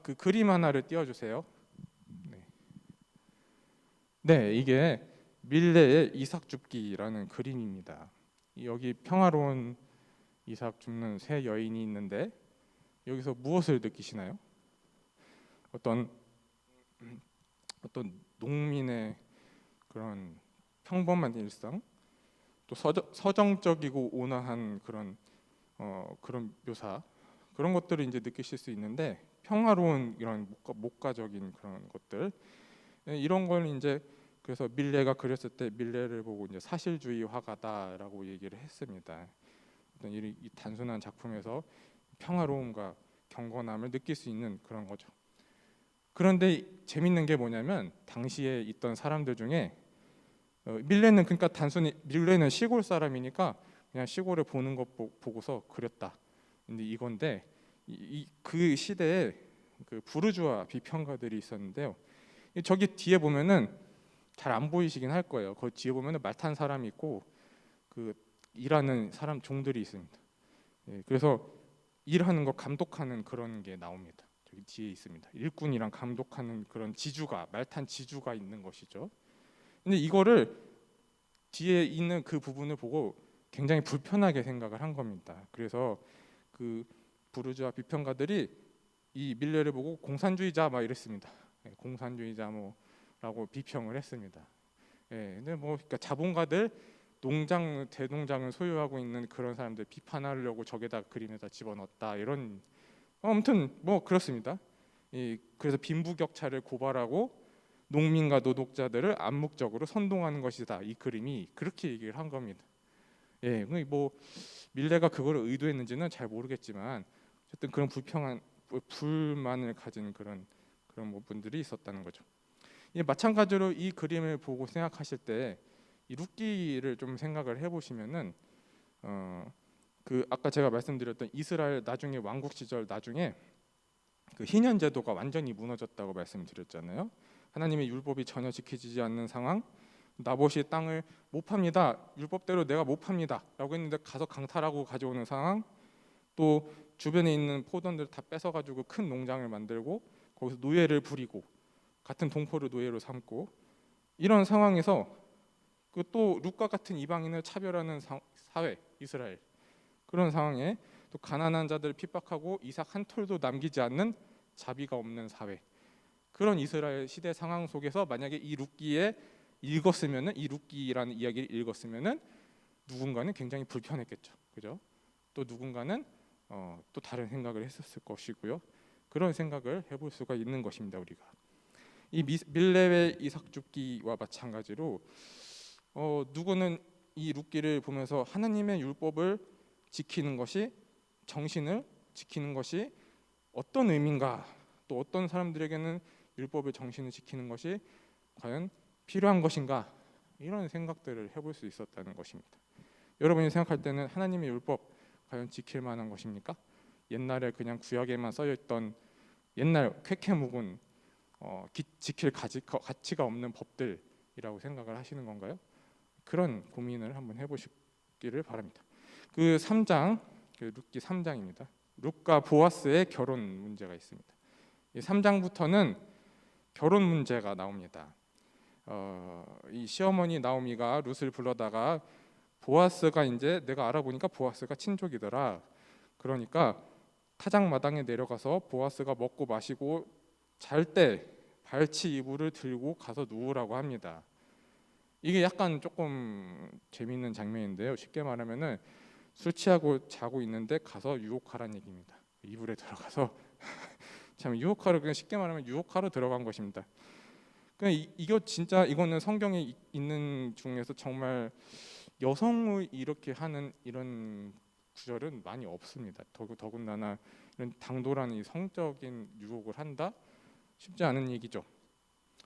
그 그림 하나를 띄워주세요. 네, 이게 밀레의 이삭 줍기라는 그림입니다. 여기 평화로운 이삭 줍는 세 여인이 있는데 여기서 무엇을 느끼시나요? 어떤 농민의 그런 평범한 일상, 또 서정적이고 온화한 그런 묘사, 그런 것들을 이제 느끼실 수 있는데 평화로운 이런 목가적인 그런 것들, 이런 걸 이제 그래서 밀레가 그렸을 때 밀레를 보고 이제 사실주의 화가다라고 얘기를 했습니다. 어떤 이 단순한 작품에서 평화로움과 경건함을 느낄 수 있는 그런 거죠. 그런데 재밌는 게 뭐냐면 당시에 있던 사람들 중에 밀레는 그러니까 단순히 밀레는 시골 사람이니까 그냥 시골을 보는 것 보고서 그렸다. 근데 이건데 그 시대에 그 부르주아 비평가들이 있었는데요. 저기 뒤에 보면은 잘 안 보이시긴 할 거예요. 그 뒤에 보면은 말 탄 사람이 있고 그 일하는 사람 종들이 있습니다. 그래서 일하는 거 감독하는 그런 게 나옵니다. 저기 뒤에 있습니다. 일꾼이랑 감독하는 그런 말 탄 지주가 있는 것이죠. 근데 이거를 뒤에 있는 그 부분을 보고 굉장히 불편하게 생각을 한 겁니다. 그래서 그 부르주아 비평가들이 이 밀레를 보고 공산주의자 막 이랬습니다. 공산주의자 뭐라고 비평을 했습니다. 근데 그러니까 자본가들 대농장을 소유하고 있는 그런 사람들 비판하려고 저게다 그림에다 집어넣었다 이런 아무튼 그렇습니다. 그래서 빈부격차를 고발하고 농민과 노동자들을 암묵적으로 선동하는 것이다. 이 그림이 그렇게 얘기를 한 겁니다. 밀레가 그걸 의도했는지는 잘 모르겠지만 어쨌든 그런 불만을 가진 그런 분들이 있었다는 거죠. 마찬가지로 이 그림을 보고 생각하실 때 이 룻기를 좀 생각을 해보시면은 그 아까 제가 말씀드렸던 이스라엘 나중에 왕국 시절 나중에 그 희년 제도가 완전히 무너졌다고 말씀드렸잖아요. 하나님의 율법이 전혀 지켜지지 않는 상황. 나봇이 땅을 못 팝니다. 율법대로 내가 못 팝니다라고 했는데 가서 강탈하고 가져오는 상황. 또 주변에 있는 포도원들 다 뺏어가지고 큰 농장을 만들고 거기서 노예를 부리고 같은 동포를 노예로 삼고 이런 상황에서 그 또 룻과 같은 이방인을 차별하는 사회 이스라엘 그런 상황에 또 가난한 자들을 핍박하고 이삭 한 톨도 남기지 않는 자비가 없는 사회 그런 이스라엘 시대 상황 속에서 만약에 이 룻기라는 이야기를 읽었으면은 누군가는 굉장히 불편했겠죠, 그죠? 또 누군가는 또 다른 생각을 했었을 것이고요. 그런 생각을 해볼 수가 있는 것입니다. 우리가 이 밀레의 이삭 줍기와 마찬가지로 누구는 이 룻기를 보면서 하나님의 율법을 지키는 것이 정신을 지키는 것이 어떤 의미인가 또 어떤 사람들에게는 율법의 정신을 지키는 것이 과연 필요한 것인가? 이런 생각들을 해볼 수 있었다는 것입니다. 여러분이 생각할 때는 하나님의 율법 과연 지킬 만한 것입니까? 옛날에 그냥 구약에만 써있던 옛날 쾌쾌묵은 지킬 가치가 없는 법들이라고 생각을 하시는 건가요? 그런 고민을 한번 해보시기를 바랍니다. 그 3장, 룻기 3장입니다. 룻과 보아스의 결혼 문제가 있습니다. 이 3장부터는 결혼 문제가 나옵니다. 이 시어머니 나오미가 룻을 불러다가 보아스가 이제 내가 알아보니까 보아스가 친족이더라. 그러니까 타작마당에 내려가서 보아스가 먹고 마시고 잘 때 발치 이불을 들고 가서 누우라고 합니다. 이게 약간 조금 재미있는 장면인데요. 쉽게 말하면은 술 취하고 자고 있는데 가서 유혹하라는 얘기입니다. 이불에 들어가서 참 유혹하러, 그냥 쉽게 말하면 유혹하러 들어간 것입니다. 그냥 이거 진짜 이거는 성경에 있는 중에서 정말 여성을 이렇게 하는 이런 구절은 많이 없습니다. 더군다나 이런 당돌한 이 성적인 유혹을 한다? 쉽지 않은 얘기죠.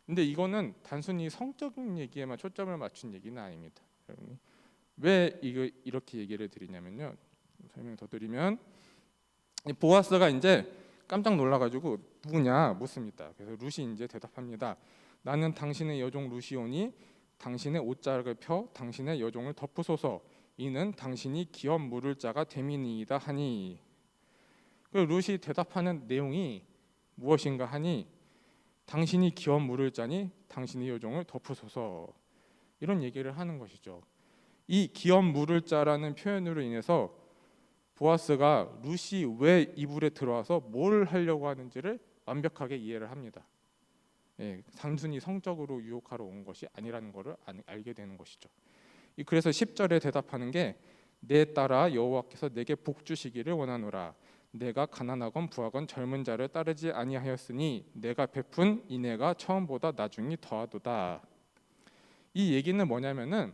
근데 이거는 단순히 성적인 얘기에만 초점을 맞춘 얘기는 아닙니다. 여러분. 왜 이거 이렇게 얘기를 드리냐면요. 설명 더 드리면 보아스가 이제 깜짝 놀라가지고 누구냐 묻습니다. 그래서 룻이 이제 대답합니다. 나는 당신의 여종 룻이오니 당신의 옷자락을 펴 당신의 여종을 덮으소서. 이는 당신이 기업 물을 자가 됨이니이다 하니. 그 룻이 대답하는 내용이 무엇인가 하니 당신이 기업 물을 자니 당신의 여종을 덮으소서. 이런 얘기를 하는 것이죠. 이 기업 물을 자라는 표현으로 인해서 보아스가 룻이 왜 이불에 들어와서 뭘 하려고 하는지를 완벽하게 이해를 합니다. 단순히 성적으로 유혹하러 온 것이 아니라는 것을 알게 되는 것이죠. 그래서 10절에 대답하는 게 내 딸아 여호와께서 내게 복 주시기를 원하노라. 내가 가난하건 부하건 젊은 자를 따르지 아니하였으니 내가 베푼 인애가 처음보다 나중이 더하도다. 이 얘기는 뭐냐면은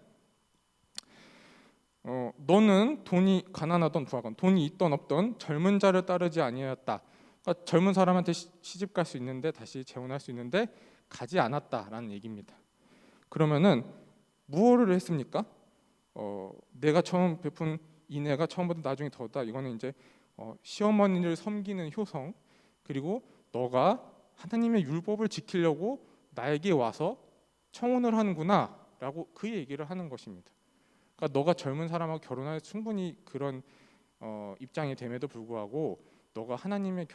너는 돈이 가난하던 부하건 돈이 있던 없던 젊은 자를 따르지 아니하였다. 그러니까 젊은 사람한테 시집 갈 수 있는데 다시 재혼할 수 있는데 가지 않았다라는 얘기입니다. 그러면은 무엇을 했습니까? 내가 처음 베푼 인애가 처음보다 나중에 더다. 이거는 이제 시어머니를 섬기는 효성, 그리고 너가 하나님의 율법을 지키려고 나에게 와서 청혼을 하는구나라고 그 얘기를 하는 것입니다. 그러니까 너가 젊은 사람하고 결혼할 충분히 그런 입장이 됨에도 불구하고 너가 하나님의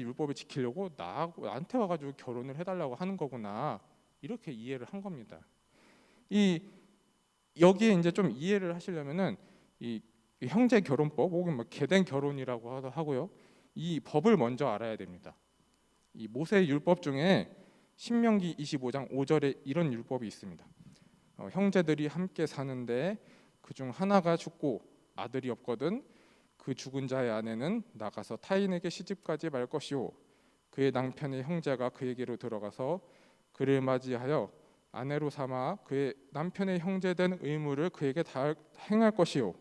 율법을 지키려고 나한테 와가지고 결혼을 해달라고 하는 거구나, 이렇게 이해를 한 겁니다. 여기에 이제 좀 이해를 하시려면은 이 형제 결혼법 혹은 뭐 계된 결혼이라고 하고요. 이 법을 먼저 알아야 됩니다. 이 모세 율법 중에 신명기 25장 5절에 이런 율법이 있습니다. 형제들이 함께 사는데 그중 하나가 죽고 아들이 없거든 그 죽은 자의 아내는 나가서 타인에게 시집가지 말 것이요 그의 남편의 형제가 그에게로 들어가서 그를 맞이하여 아내로 삼아 그의 남편의 형제된 의무를 그에게 다 행할 것이요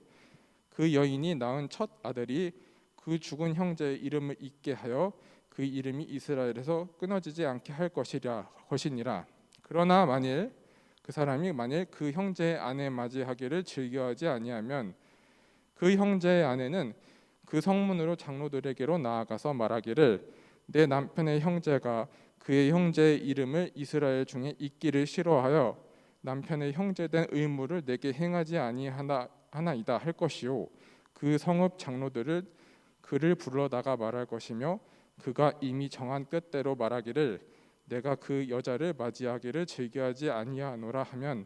그 여인이 낳은 첫 아들이 그 죽은 형제의 이름을 잊게 하여 그 이름이 이스라엘에서 끊어지지 않게 할 것이니라. 그러나 그 사람이 만일 그 형제의 아내 맞이하기를 즐겨하지 아니하면 그 형제의 아내는 그 성문으로 장로들에게로 나아가서 말하기를 내 남편의 형제가 그의 형제의 이름을 이스라엘 중에 잊기를 싫어하여 남편의 형제된 의무를 내게 행하지 아니하나이다 할 것이요 그 성읍 장로들을 그를 불러다가 말할 것이며 그가 이미 정한 뜻대로 말하기를 내가 그 여자를 맞이하기를 즐겨하지 아니하노라 하면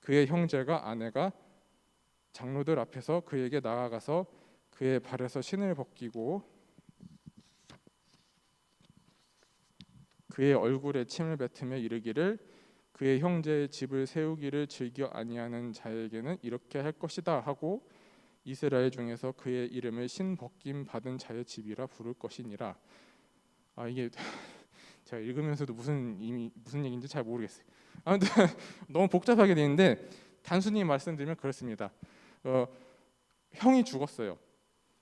그의 형제가 아내가 장로들 앞에서 그에게 나아가서 그의 발에서 신을 벗기고 그의 얼굴에 침을 뱉으며 이르기를 그의 형제의 집을 세우기를 즐겨 아니하는 자에게는 이렇게 할 것이다 하고 이스라엘 중에서 그의 이름을 신 벗김 받은 자의 집이라 부를 것이니라. 이게 제가 읽으면서도 무슨 얘기인지 잘 모르겠어요. 아무튼 너무 복잡하게 되는데 단순히 말씀드리면 그렇습니다. 형이 죽었어요.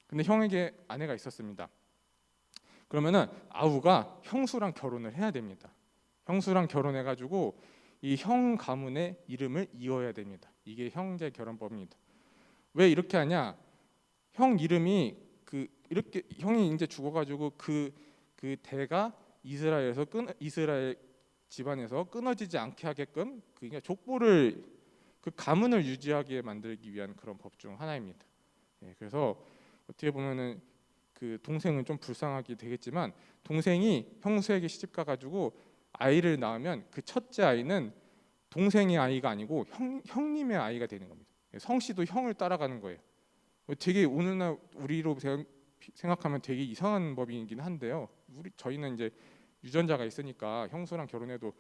근데 형에게 아내가 있었습니다. 그러면은 아우가 형수랑 결혼을 해야 됩니다. 형수랑 결혼해가지고 이 형 가문의 이름을 이어야 됩니다. 이게 형제 결혼법입니다. 왜 이렇게 하냐? 형 이름이 이렇게 형이 이제 죽어가지고 그 대가 이스라엘 집안에서 끊어지지 않게 하게끔 그러니까 족보를 그 가문을 유지하게 만들기 위한 그런 법 중 하나입니다. 그래서 어떻게 보면은 그 동생은 좀 불쌍하게 되겠지만 동생이 형수에게 시집가 가지고 아이를 낳으면 그 첫째 아이는 동생의 아이가 아니고 형님의 아이가 되는 겁니다. 성씨도 형을 따라가는 거예요. 되게 오늘날 우리로 생각하면 되게 이상한 법이긴 한데요. 저희는 이제 유전자가 있으니까 형수랑 결혼해도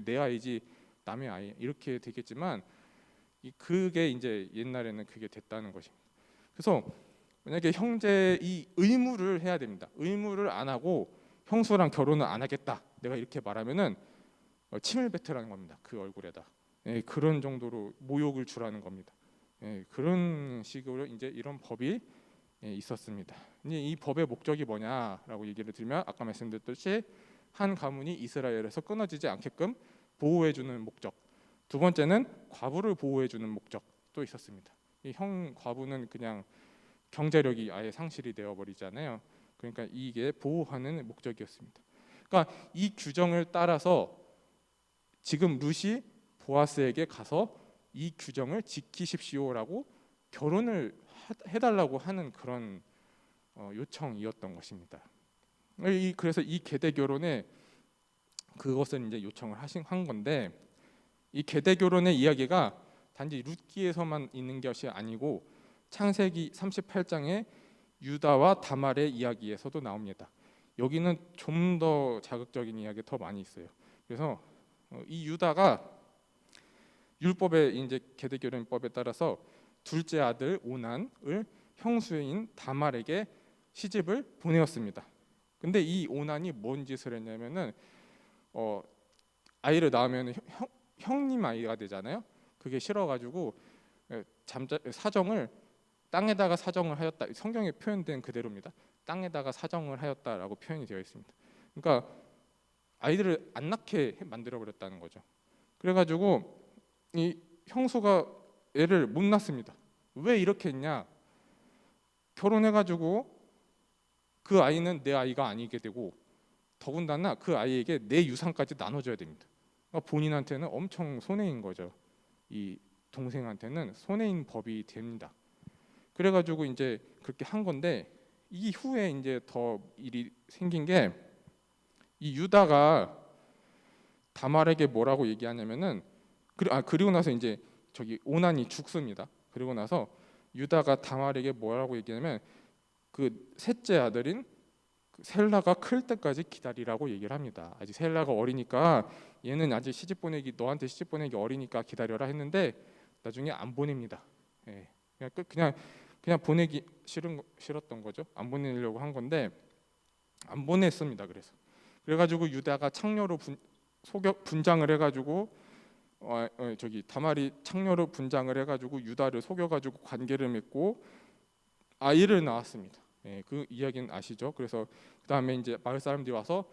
내 아이지 남의 아이 이렇게 되겠지만 그게 이제 옛날에는 그게 됐다는 것입니다. 그래서 만약에 형제 이 의무를 해야 됩니다. 의무를 안 하고 형수랑 결혼을 안 하겠다. 내가 이렇게 말하면은 침을 뱉으라는 겁니다. 그 얼굴에다. 그런 정도로 모욕을 주라는 겁니다. 그런 식으로 이제 이런 법이 있었습니다. 이제 이 법의 목적이 뭐냐라고 얘기를 드리면 아까 말씀드렸듯이 한 가문이 이스라엘에서 끊어지지 않게끔 보호해주는 목적. 두 번째는 과부를 보호해주는 목적도 있었습니다. 이 형 과부는 그냥 경제력이 아예 상실이 되어버리잖아요. 그러니까 이게 보호하는 목적이었습니다. 그러니까 이 규정을 따라서 지금 룻이 보아스에게 가서 이 규정을 지키십시오라고 결혼을 해달라고 하는 그런 요청이었던 것입니다. 그래서 이 계대 결혼에 그것을 이제 요청을 한 건데 이 계대 결혼의 이야기가 단지 룻기에서만 있는 것이 아니고 창세기 38장의 유다와 다말의 이야기에서도 나옵니다. 여기는 좀 더 자극적인 이야기 더 많이 있어요. 그래서 이 유다가 율법의 이제 계대 결혼법에 따라서 둘째 아들 오난을 형수인 다말에게 시집을 보내었습니다. 근데 이 오난이 뭔 짓을 했냐면은 아이를 낳으면 형님 아이가 되잖아요. 그게 싫어가지고 사정을 땅에다가 사정을 하였다. 성경에 표현된 그대로입니다. 땅에다가 사정을 하였다라고 표현이 되어 있습니다. 그러니까 아이들을 안 낳게 만들어 버렸다는 거죠. 그래가지고 이 형수가 애를 못 낳습니다. 왜 이렇게 했냐? 결혼해가지고 그 아이는 내 아이가 아니게 되고 더군다나 그 아이에게 내 유산까지 나눠줘야 됩니다. 그러니까 본인한테는 엄청 손해인 거죠. 이 동생한테는 손해인 법이 됩니다. 그래가지고 이제 그렇게 한 건데 이후에 이제 더 일이 생긴 게 이 유다가 다말에게 뭐라고 얘기하냐면은 그리고 나서 이제 저기 오난이 죽습니다. 그리고 나서 유다가 다말에게 뭐라고 얘기하냐면 그 셋째 아들인 셀라가 클 때까지 기다리라고 얘기를 합니다. 아직 셀라가 어리니까 얘는 아직 너한테 시집 보내기 어리니까 기다려라 했는데 나중에 안 보냅니다. 그냥 보내기 싫었던 거죠. 안 보내려고 한 건데 안 보냈습니다. 그래가지고 유다가 창녀로 분장을 해가지고 다말이 창녀로 분장을 해가지고 유다를 속여가지고 관계를 맺고 아이를 낳았습니다. 그 이야기는 아시죠? 그래서 그 다음에 이제 마을 사람들이 와서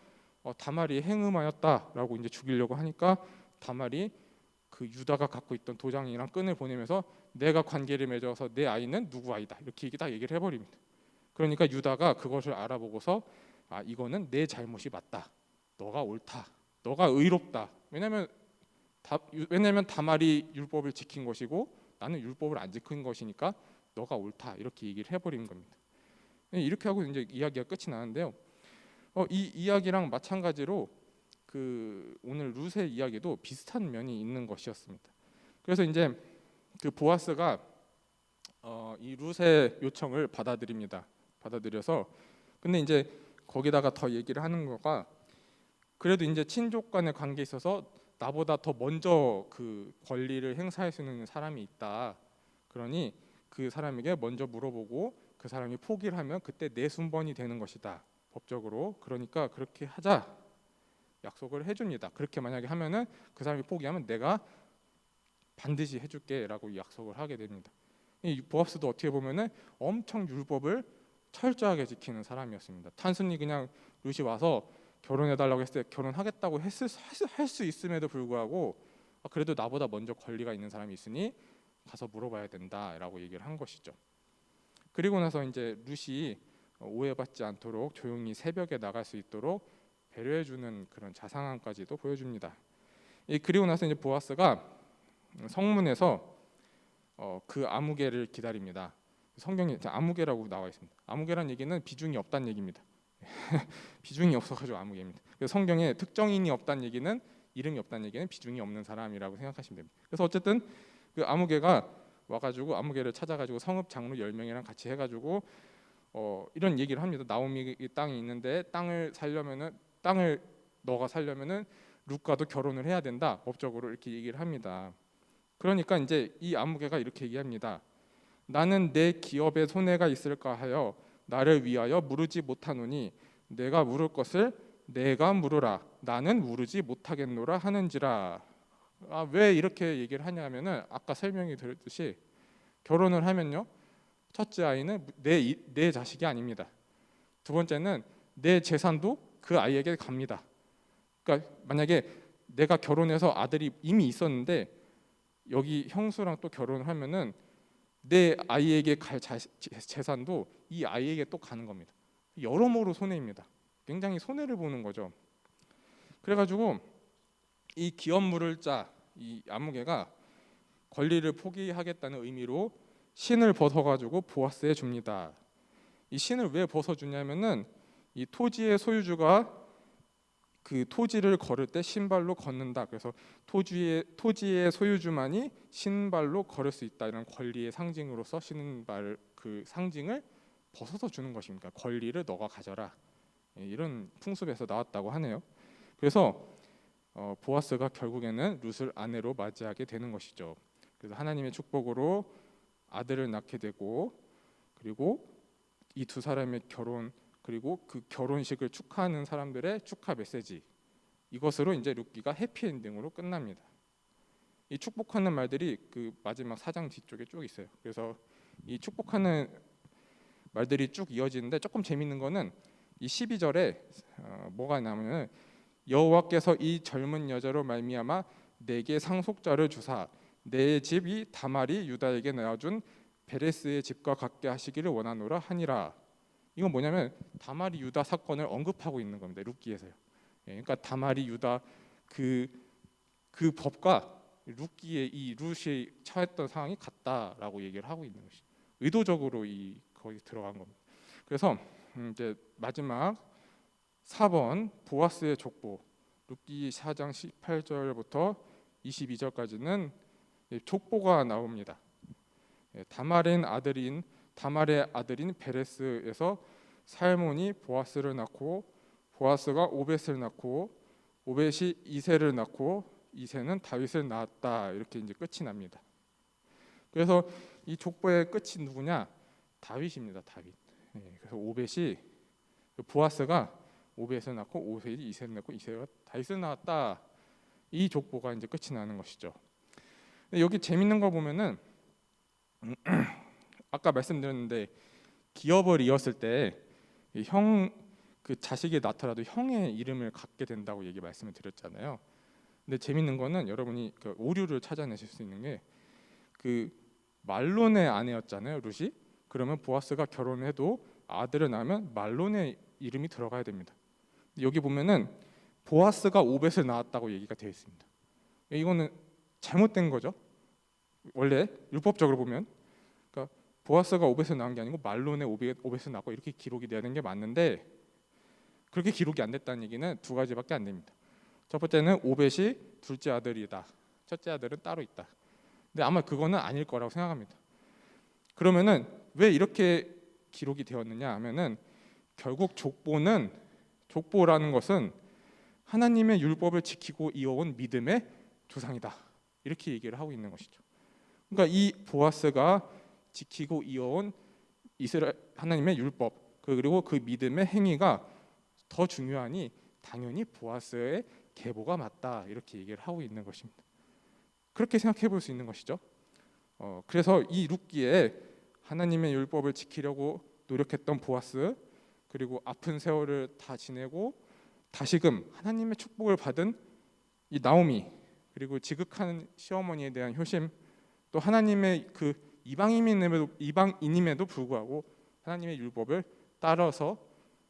다말이 행음하였다라고 이제 죽이려고 하니까 다말이 그 유다가 갖고 있던 도장이랑 끈을 보내면서 내가 관계를 맺어서 내 아이는 누구 아이다 이렇게 딱 얘기를 해버립니다. 그러니까 유다가 그것을 알아보고서 이거는 내 잘못이 맞다. 너가 옳다. 너가 의롭다. 왜냐면 다말이 율법을 지킨 것이고 나는 율법을 안 지킨 것이니까 너가 옳다. 이렇게 얘기를 해버린 겁니다. 이렇게 하고 이제 이야기가 끝이 나는데요. 이 이야기랑 마찬가지로 그 오늘 룻의 이야기도 비슷한 면이 있는 것이었습니다. 그래서 이제 그 보아스가 이 룻의 요청을 받아들여서 근데 이제 거기다가 더 얘기를 하는 거가 그래도 이제 친족 간의 관계에 있어서 나보다 더 먼저 그 권리를 행사할 수 있는 사람이 있다. 그러니 그 사람에게 먼저 물어보고 그 사람이 포기를 하면 그때 내 순번이 되는 것이다. 법적으로. 그러니까 그렇게 하자. 약속을 해줍니다. 그렇게 만약에 하면은 그 사람이 포기하면 내가 반드시 해줄게라고 약속을 하게 됩니다. 이 보아스도 어떻게 보면은 엄청 율법을 철저하게 지키는 사람이었습니다. 단순히 그냥 룻이 와서 결혼해달라고 했을 때 결혼하겠다고 할 수 있음에도 불구하고 그래도 나보다 먼저 권리가 있는 사람이 있으니 가서 물어봐야 된다라고 얘기를 한 것이죠. 그리고 나서 이제 룻이 오해받지 않도록 조용히 새벽에 나갈 수 있도록 배려해주는 그런 자상함까지도 보여줍니다. 그리고 나서 이제 보아스가 성문에서 그 아무개를 기다립니다. 성경에 아무개라고 나와 있습니다. 아무개란 얘기는 비중이 없다는 얘기입니다. 비중이 없어가지고 아무개입니다. 그래서 성경에 특정인이 없다는 얘기는, 이름이 없다는 얘기는 비중이 없는 사람이라고 생각하시면 됩니다. 그래서 어쨌든 그 아무개가 와가지고 아무개를 찾아가지고 성읍 장로 10명이랑 같이 해가지고 이런 얘기를 합니다. 나오미 땅이 있는데 땅을 너가 살려면은 룻과도 결혼을 해야 된다. 법적으로 이렇게 얘기를 합니다. 그러니까 이제 이 아무개가 이렇게 얘기합니다. 나는 내 기업에 손해가 있을까 하여 나를 위하여 물으지 못하노니 내가 물을 것을 내가 물으라. 나는 물으지 못하겠노라 하는지라. 왜 이렇게 얘기를 하냐면은 아까 설명이 드렸듯이 결혼을 하면요, 첫째 아이는 내 자식이 아닙니다. 두 번째는 내 재산도 그 아이에게 갑니다. 그러니까 만약에 내가 결혼해서 아들이 이미 있었는데 여기 형수랑 또 결혼을 하면은 내 아이에게 갈 재산도 이 아이에게 또 가는 겁니다. 여러모로 손해입니다. 굉장히 손해를 보는 거죠. 그래가지고 이 기업 물을 자 이 아무개가 권리를 포기하겠다는 의미로 신을 벗어가지고 보아스에 줍니다. 이 신을 왜 벗어주냐면은 이 토지의 소유주가 그 토지를 걸을 때 신발로 걷는다. 그래서 토지의 소유주만이 신발로 걸을 수 있다. 이런 권리의 상징으로서 신발 그 상징을 벗어서 주는 것입니다. 권리를 너가 가져라. 이런 풍습에서 나왔다고 하네요. 그래서 보아스가 결국에는 룻을 아내로 맞이하게 되는 것이죠. 그래서 하나님의 축복으로 아들을 낳게 되고, 그리고 이 두 사람의 결혼, 그리고 그 결혼식을 축하하는 사람들의 축하 메시지, 이것으로 이제 룻기가 해피엔딩으로 끝납니다. 이 축복하는 말들이 그 마지막 4장 뒤쪽에 쭉 있어요. 그래서 이 축복하는 말들이 쭉 이어지는데 조금 재밌는 거는 이 12절에 뭐가 나오냐면 여호와께서 이 젊은 여자로 말미암아 내게 상속자를 주사 내 집이 다말이 유다에게 내어준 베레스의 집과 같게 하시기를 원하노라 하니라. 이건 뭐냐면 다말이 유다 사건을 언급하고 있는 겁니다. 룻기에서요. 그러니까 다말이 유다 그 법과 룻기의 이 룻이 처했던 상황이 같다라고 얘기를 하고 있는 것이 의도적으로 거기 들어간 겁니다. 그래서 이제 마지막 4번 보아스의 족보, 룻기 4장 18절부터 22절까지는 족보가 나옵니다. 다말의 아들인 베레스에서 살몬이 보아스를 낳고, 보아스가 오벳을 낳고, 오벳이 이새를 낳고, 이새는 다윗을 낳았다. 이렇게 이제 끝이 납니다. 그래서 이 족보의 끝이 누구냐? 다윗입니다. 다윗. 그래서 보아스가 오벳을 낳고, 오벳이 이새를 낳고, 이새가 다윗을 낳았다. 이 족보가 이제 끝이 나는 것이죠. 여기 재밌는 거 보면은 아까 말씀드렸는데 기업을 이었을 때 그 자식이 낳더라도 형의 이름을 갖게 된다고 말씀을 드렸잖아요. 근데 재밌는 거는 여러분이 그 오류를 찾아내실 수 있는 게 그 말론의 아내였잖아요, 룻이. 그러면 보아스가 결혼해도 아들을 낳으면 말론의 이름이 들어가야 됩니다. 여기 보면은 보아스가 오벳을 낳았다고 얘기가 되어 있습니다. 이거는 잘못된 거죠. 원래 율법적으로 보면, 그러니까 보아스가 오벳을 낳은 게 아니고 말론의 오벳을 낳고 이렇게 기록이 돼야 되는 게 맞는데 그렇게 기록이 안 됐다는 얘기는 두 가지밖에 안 됩니다. 첫 번째는 오벳이 둘째 아들이다. 첫째 아들은 따로 있다. 근데 아마 그거는 아닐 거라고 생각합니다. 그러면은 왜 이렇게 기록이 되었느냐 하면은 결국 족보라는 것은 하나님의 율법을 지키고 이어온 믿음의 조상이다. 이렇게 얘기를 하고 있는 것이죠. 그러니까 이 보아스가 지키고 이어온 하나님의 율법, 그리고 그 믿음의 행위가 더 중요하니 당연히 보아스의 계보가 맞다. 이렇게 얘기를 하고 있는 것입니다. 그렇게 생각해 볼 수 있는 것이죠. 그래서 이 룻기에 하나님의 율법을 지키려고 노력했던 보아스, 그리고 아픈 세월을 다 지내고 다시금 하나님의 축복을 받은 이 나오미, 그리고 지극한 시어머니에 대한 효심, 또 하나님의 그 이방인임에도 불구하고 하나님의 율법을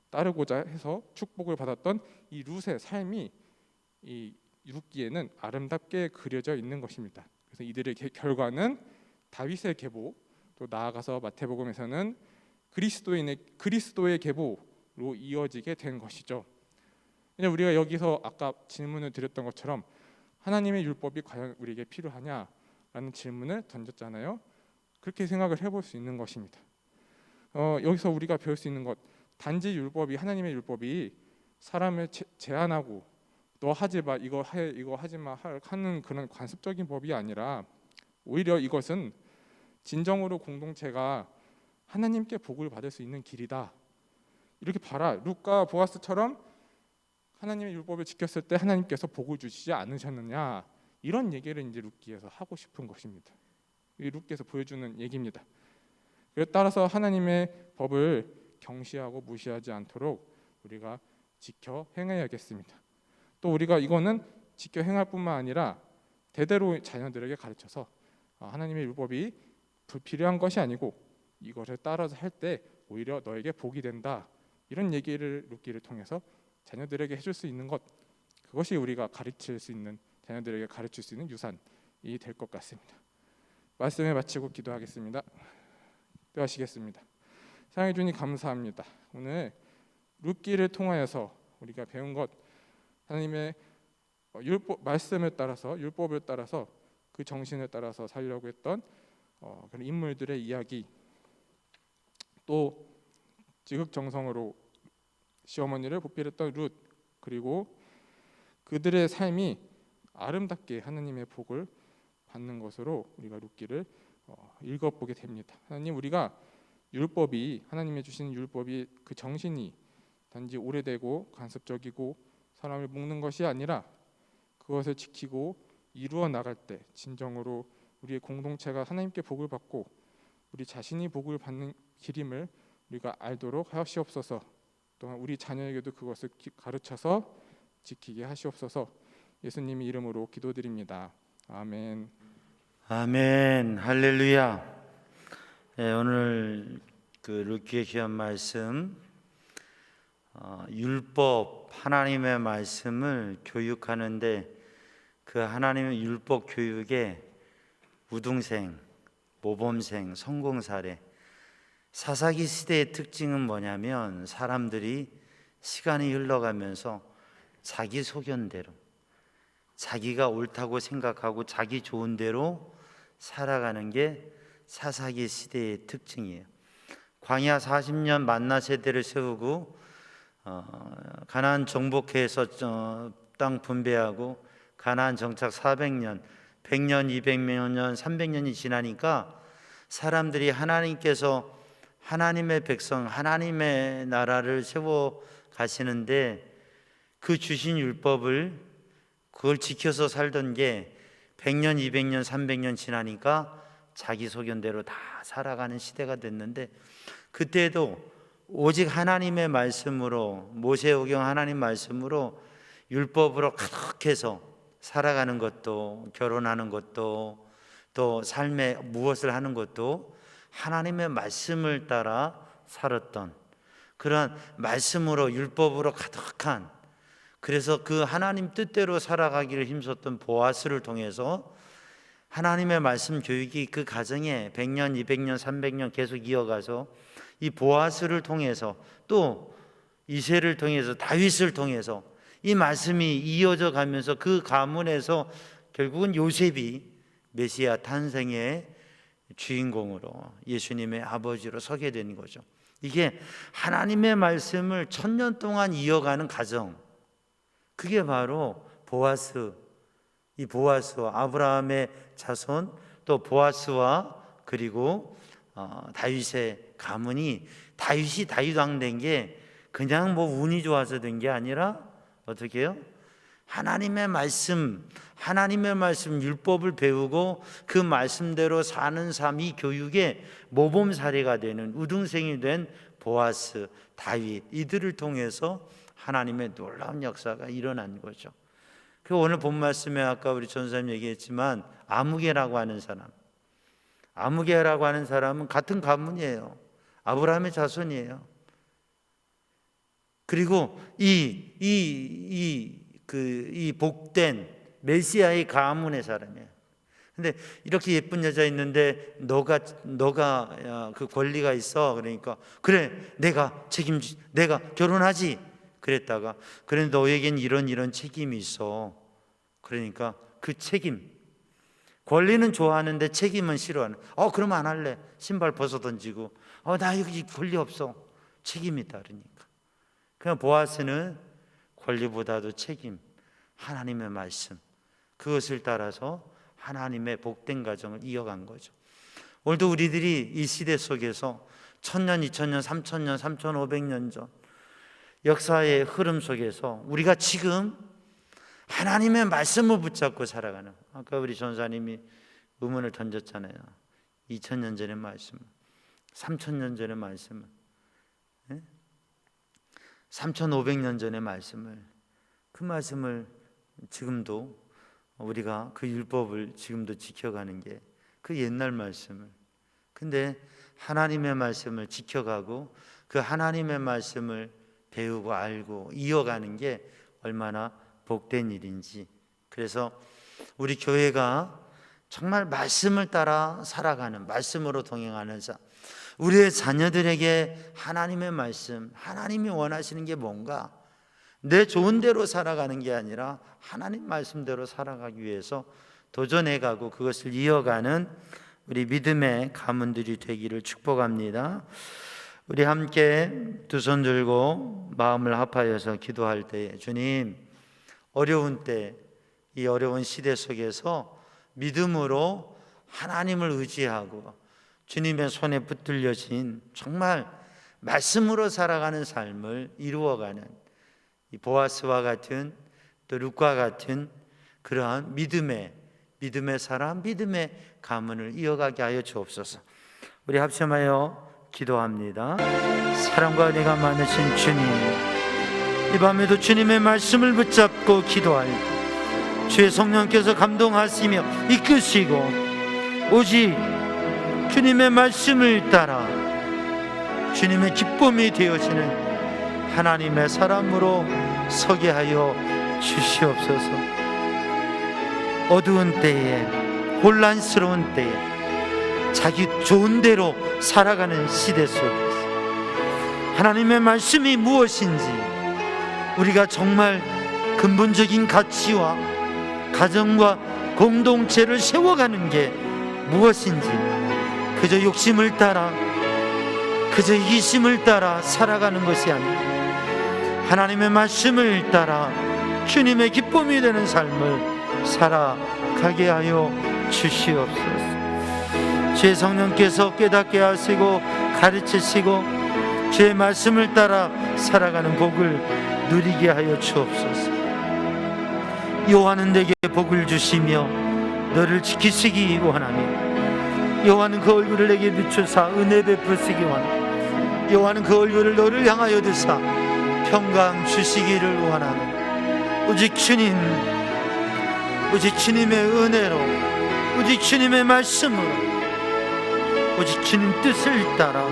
따르고자 해서 축복을 받았던 이 룻의 삶이 이 룻기에는 아름답게 그려져 있는 것입니다. 그래서 이들의 결과는 다윗의 계보, 또 나아가서 마태복음에서는 그리스도의 계보로 이어지게 된 것이죠. 우리가 여기서 아까 질문을 드렸던 것처럼 하나님의 율법이 과연 우리에게 필요하냐라는 질문을 던졌잖아요. 그렇게 생각을 해볼 수 있는 것입니다. 여기서 우리가 배울 수 있는 것, 단지 하나님의 율법이 사람을 제한하고 너 하지 마, 이거 하지 마 하는 그런 관습적인 법이 아니라 오히려 이것은 진정으로 공동체가 하나님께 복을 받을 수 있는 길이다. 이렇게 봐라. 룻과 보아스처럼 하나님의 율법을 지켰을 때 하나님께서 복을 주시지 않으셨느냐, 이런 얘기를 이제 룻기에서 하고 싶은 것입니다. 이 룻기에서 보여주는 얘기입니다. 따라서 하나님의 법을 경시하고 무시하지 않도록 우리가 지켜 행해야겠습니다. 또 우리가 이거는 지켜 행할 뿐만 아니라 대대로 자녀들에게 가르쳐서 하나님의 율법이 불필요한 것이 아니고 이것을 따라서 할 때 오히려 너에게 복이 된다, 이런 얘기를 룻기를 통해서 자녀들에게 해줄 수 있는 것, 그것이 우리가 자녀들에게 가르칠 수 있는 유산이 될 것 같습니다. 말씀을 마치고 기도하겠습니다. 기도하시겠습니다. 사랑해 주님 감사합니다. 오늘 룻기를 통하여서 우리가 배운 것, 하나님의 말씀을 따라서, 율법을 따라서, 그 정신을 따라서 살려고 했던 그런 인물들의 이야기, 또 지극정성으로 시어머니를 보필했던 룻, 그리고 그들의 삶이 아름답게 하나님의 복을 받는 것으로 우리가 룻기를 읽어보게 됩니다. 하나님, 우리가 하나님의 주신 율법이 그 정신이 단지 오래되고 간섭적이고 사람을 묶는 것이 아니라 그것을 지키고 이루어 나갈 때 진정으로 우리의 공동체가 하나님께 복을 받고 우리 자신이 복을 받는 길임을 우리가 알도록 하시옵소서. 또한 우리 자녀에게도 그것을 가르쳐서 지키게 하시옵소서. 예수님의 이름으로 기도드립니다. 아멘. 아멘. 할렐루야. 오늘 그 룻기의 귀한 말씀, 율법, 하나님의 말씀을 교육하는데 그 하나님의 율법 교육에 우등생, 모범생, 성공 사례, 사사기 시대의 특징은 뭐냐면 사람들이 시간이 흘러가면서 자기 소견대로, 자기가 옳다고 생각하고 자기 좋은 대로 살아가는 게 사사기 시대의 특징이에요. 광야 40년 만나 세대를 세우고 가나안 정복해서 땅 분배하고 가나안 정착 400년, 100년, 200년, 300년이 지나니까 사람들이 하나님께서 하나님의 백성, 하나님의 나라를 세워 가시는데 그 주신 율법을 그걸 지켜서 살던 게 100년, 200년, 300년 지나니까 자기 소견대로 다 살아가는 시대가 됐는데, 그때도 오직 하나님의 말씀으로, 모세오경 하나님 말씀으로 율법으로 가득해서 살아가는 것도, 결혼하는 것도, 또 삶에 무엇을 하는 것도 하나님의 말씀을 따라 살았던 그런 말씀으로, 율법으로 가득한, 그래서 그 하나님 뜻대로 살아가기를 힘썼던 보아스를 통해서 하나님의 말씀 교육이 그 가정에 100년, 200년, 300년 계속 이어가서 이 보아스를 통해서, 또 이새를 통해서, 다윗을 통해서 이 말씀이 이어져 가면서 그 가문에서 결국은 요셉이 메시아 탄생의 주인공으로, 예수님의 아버지로 서게 된 거죠. 이게 하나님의 말씀을 1000년 동안 이어가는 가정, 그게 바로 보아스, 이 보아스와 아브라함의 자손, 또 보아스와 그리고 다윗의 가문이, 다윗이 다윗왕 된 게 그냥 뭐 운이 좋아서 된 게 아니라 어떻게 해요? 하나님의 말씀 율법을 배우고 그 말씀대로 사는 삶, 이 교육의 모범 사례가 되는 우등생이 된 보아스, 다윗, 이들을 통해서 하나님의 놀라운 역사가 일어난 거죠. 그 오늘 본 말씀에 아까 우리 전사님 얘기했지만 아무개라고 하는 사람, 아무개라고 하는 사람은 같은 가문이에요. 아브라함의 자손이에요. 그리고 이 복된 메시아의 가문의 사람이에요. 근데 이렇게 예쁜 여자 있는데 너가 그 권리가 있어. 그러니까 그래, 내가 결혼하지. 그랬다가 그래, 너에겐 이런 책임이 있어. 그러니까 그 책임, 권리는 좋아하는데 책임은 싫어하는. 그러면 안 할래. 신발 벗어 던지고. 나 여기 권리 없어. 책임이 다르니까. 그냥 보아스는 권리보다도 책임, 하나님의 말씀, 그것을 따라서 하나님의 복된 가정을 이어간 거죠. 오늘도 우리들이 이 시대 속에서 1000년, 2000년, 3000년, 3500년 전 역사의 흐름 속에서 우리가 지금 하나님의 말씀을 붙잡고 살아가는, 아까 우리 전사님이 의문을 던졌잖아요. 2000년 전의 말씀, 3000년 전의 말씀을, 3500년 전의 말씀을, 그 말씀을 지금도 우리가 그 율법을 지금도 지켜가는 게 그 옛날 말씀을, 근데 하나님의 말씀을 지켜가고 그 하나님의 말씀을 배우고 알고 이어가는 게 얼마나 복된 일인지. 그래서 우리 교회가 정말 말씀을 따라 살아가는, 말씀으로 동행하는 자, 우리의 자녀들에게 하나님의 말씀, 하나님이 원하시는 게 뭔가, 내 좋은 대로 살아가는 게 아니라 하나님 말씀대로 살아가기 위해서 도전해가고 그것을 이어가는 우리 믿음의 가문들이 되기를 축복합니다. 우리 함께 두 손 들고 마음을 합하여서 기도할 때에, 주님, 어려운 때, 이 어려운 시대 속에서 믿음으로 하나님을 의지하고 주님의 손에 붙들려진 정말 말씀으로 살아가는 삶을 이루어가는 이 보아스와 같은, 또 룻과 같은 그러한 믿음의 사람, 믿음의 가문을 이어가게 하여 주옵소서. 우리 합심하여 기도합니다. 사랑과 은혜가 많으신 주님, 이 밤에도 주님의 말씀을 붙잡고 기도할 때 주의 성령께서 감동하시며 이끄시고 오직 주님의 말씀을 따라 주님의 기쁨이 되어지는 하나님의 사람으로 서게 하여 주시옵소서. 어두운 때에, 혼란스러운 때에 자기 좋은 대로 살아가는 시대 속에서 하나님의 말씀이 무엇인지, 우리가 정말 근본적인 가치와 가정과 공동체를 세워가는 게 무엇인지, 그저 욕심을 따라, 그저 이기심을 따라 살아가는 것이 아니라 하나님의 말씀을 따라 주님의 기쁨이 되는 삶을 살아가게 하여 주시옵소서. 주의 성령께서 깨닫게 하시고 가르치시고 주의 말씀을 따라 살아가는 복을 누리게 하여 주옵소서. 여호와는 내게 복을 주시며 너를 지키시기 원하며, 여호와는 그 얼굴을 내게 비추사 은혜 베푸시기 원하며, 여호와는 그 얼굴을 너를 향하여 드사 평강 주시기를 원하며, 오직 주님, 오직 주님의 은혜로, 오직 주님의 말씀으로, 오직 주님 뜻을 따라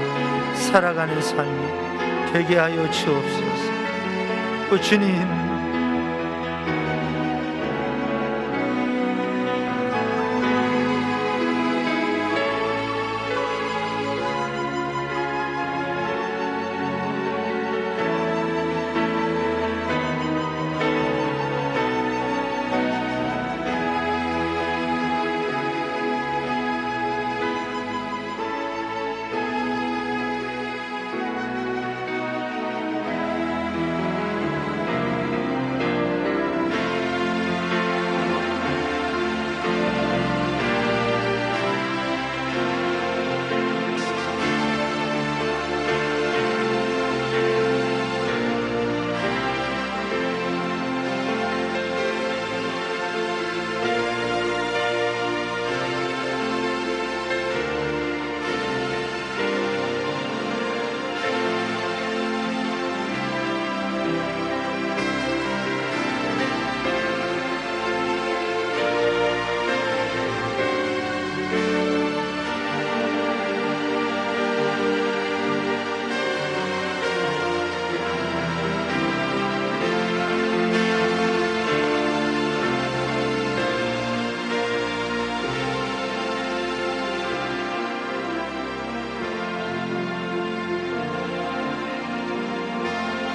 살아가는 삶이 되게 하여 주옵소서. 오 주님,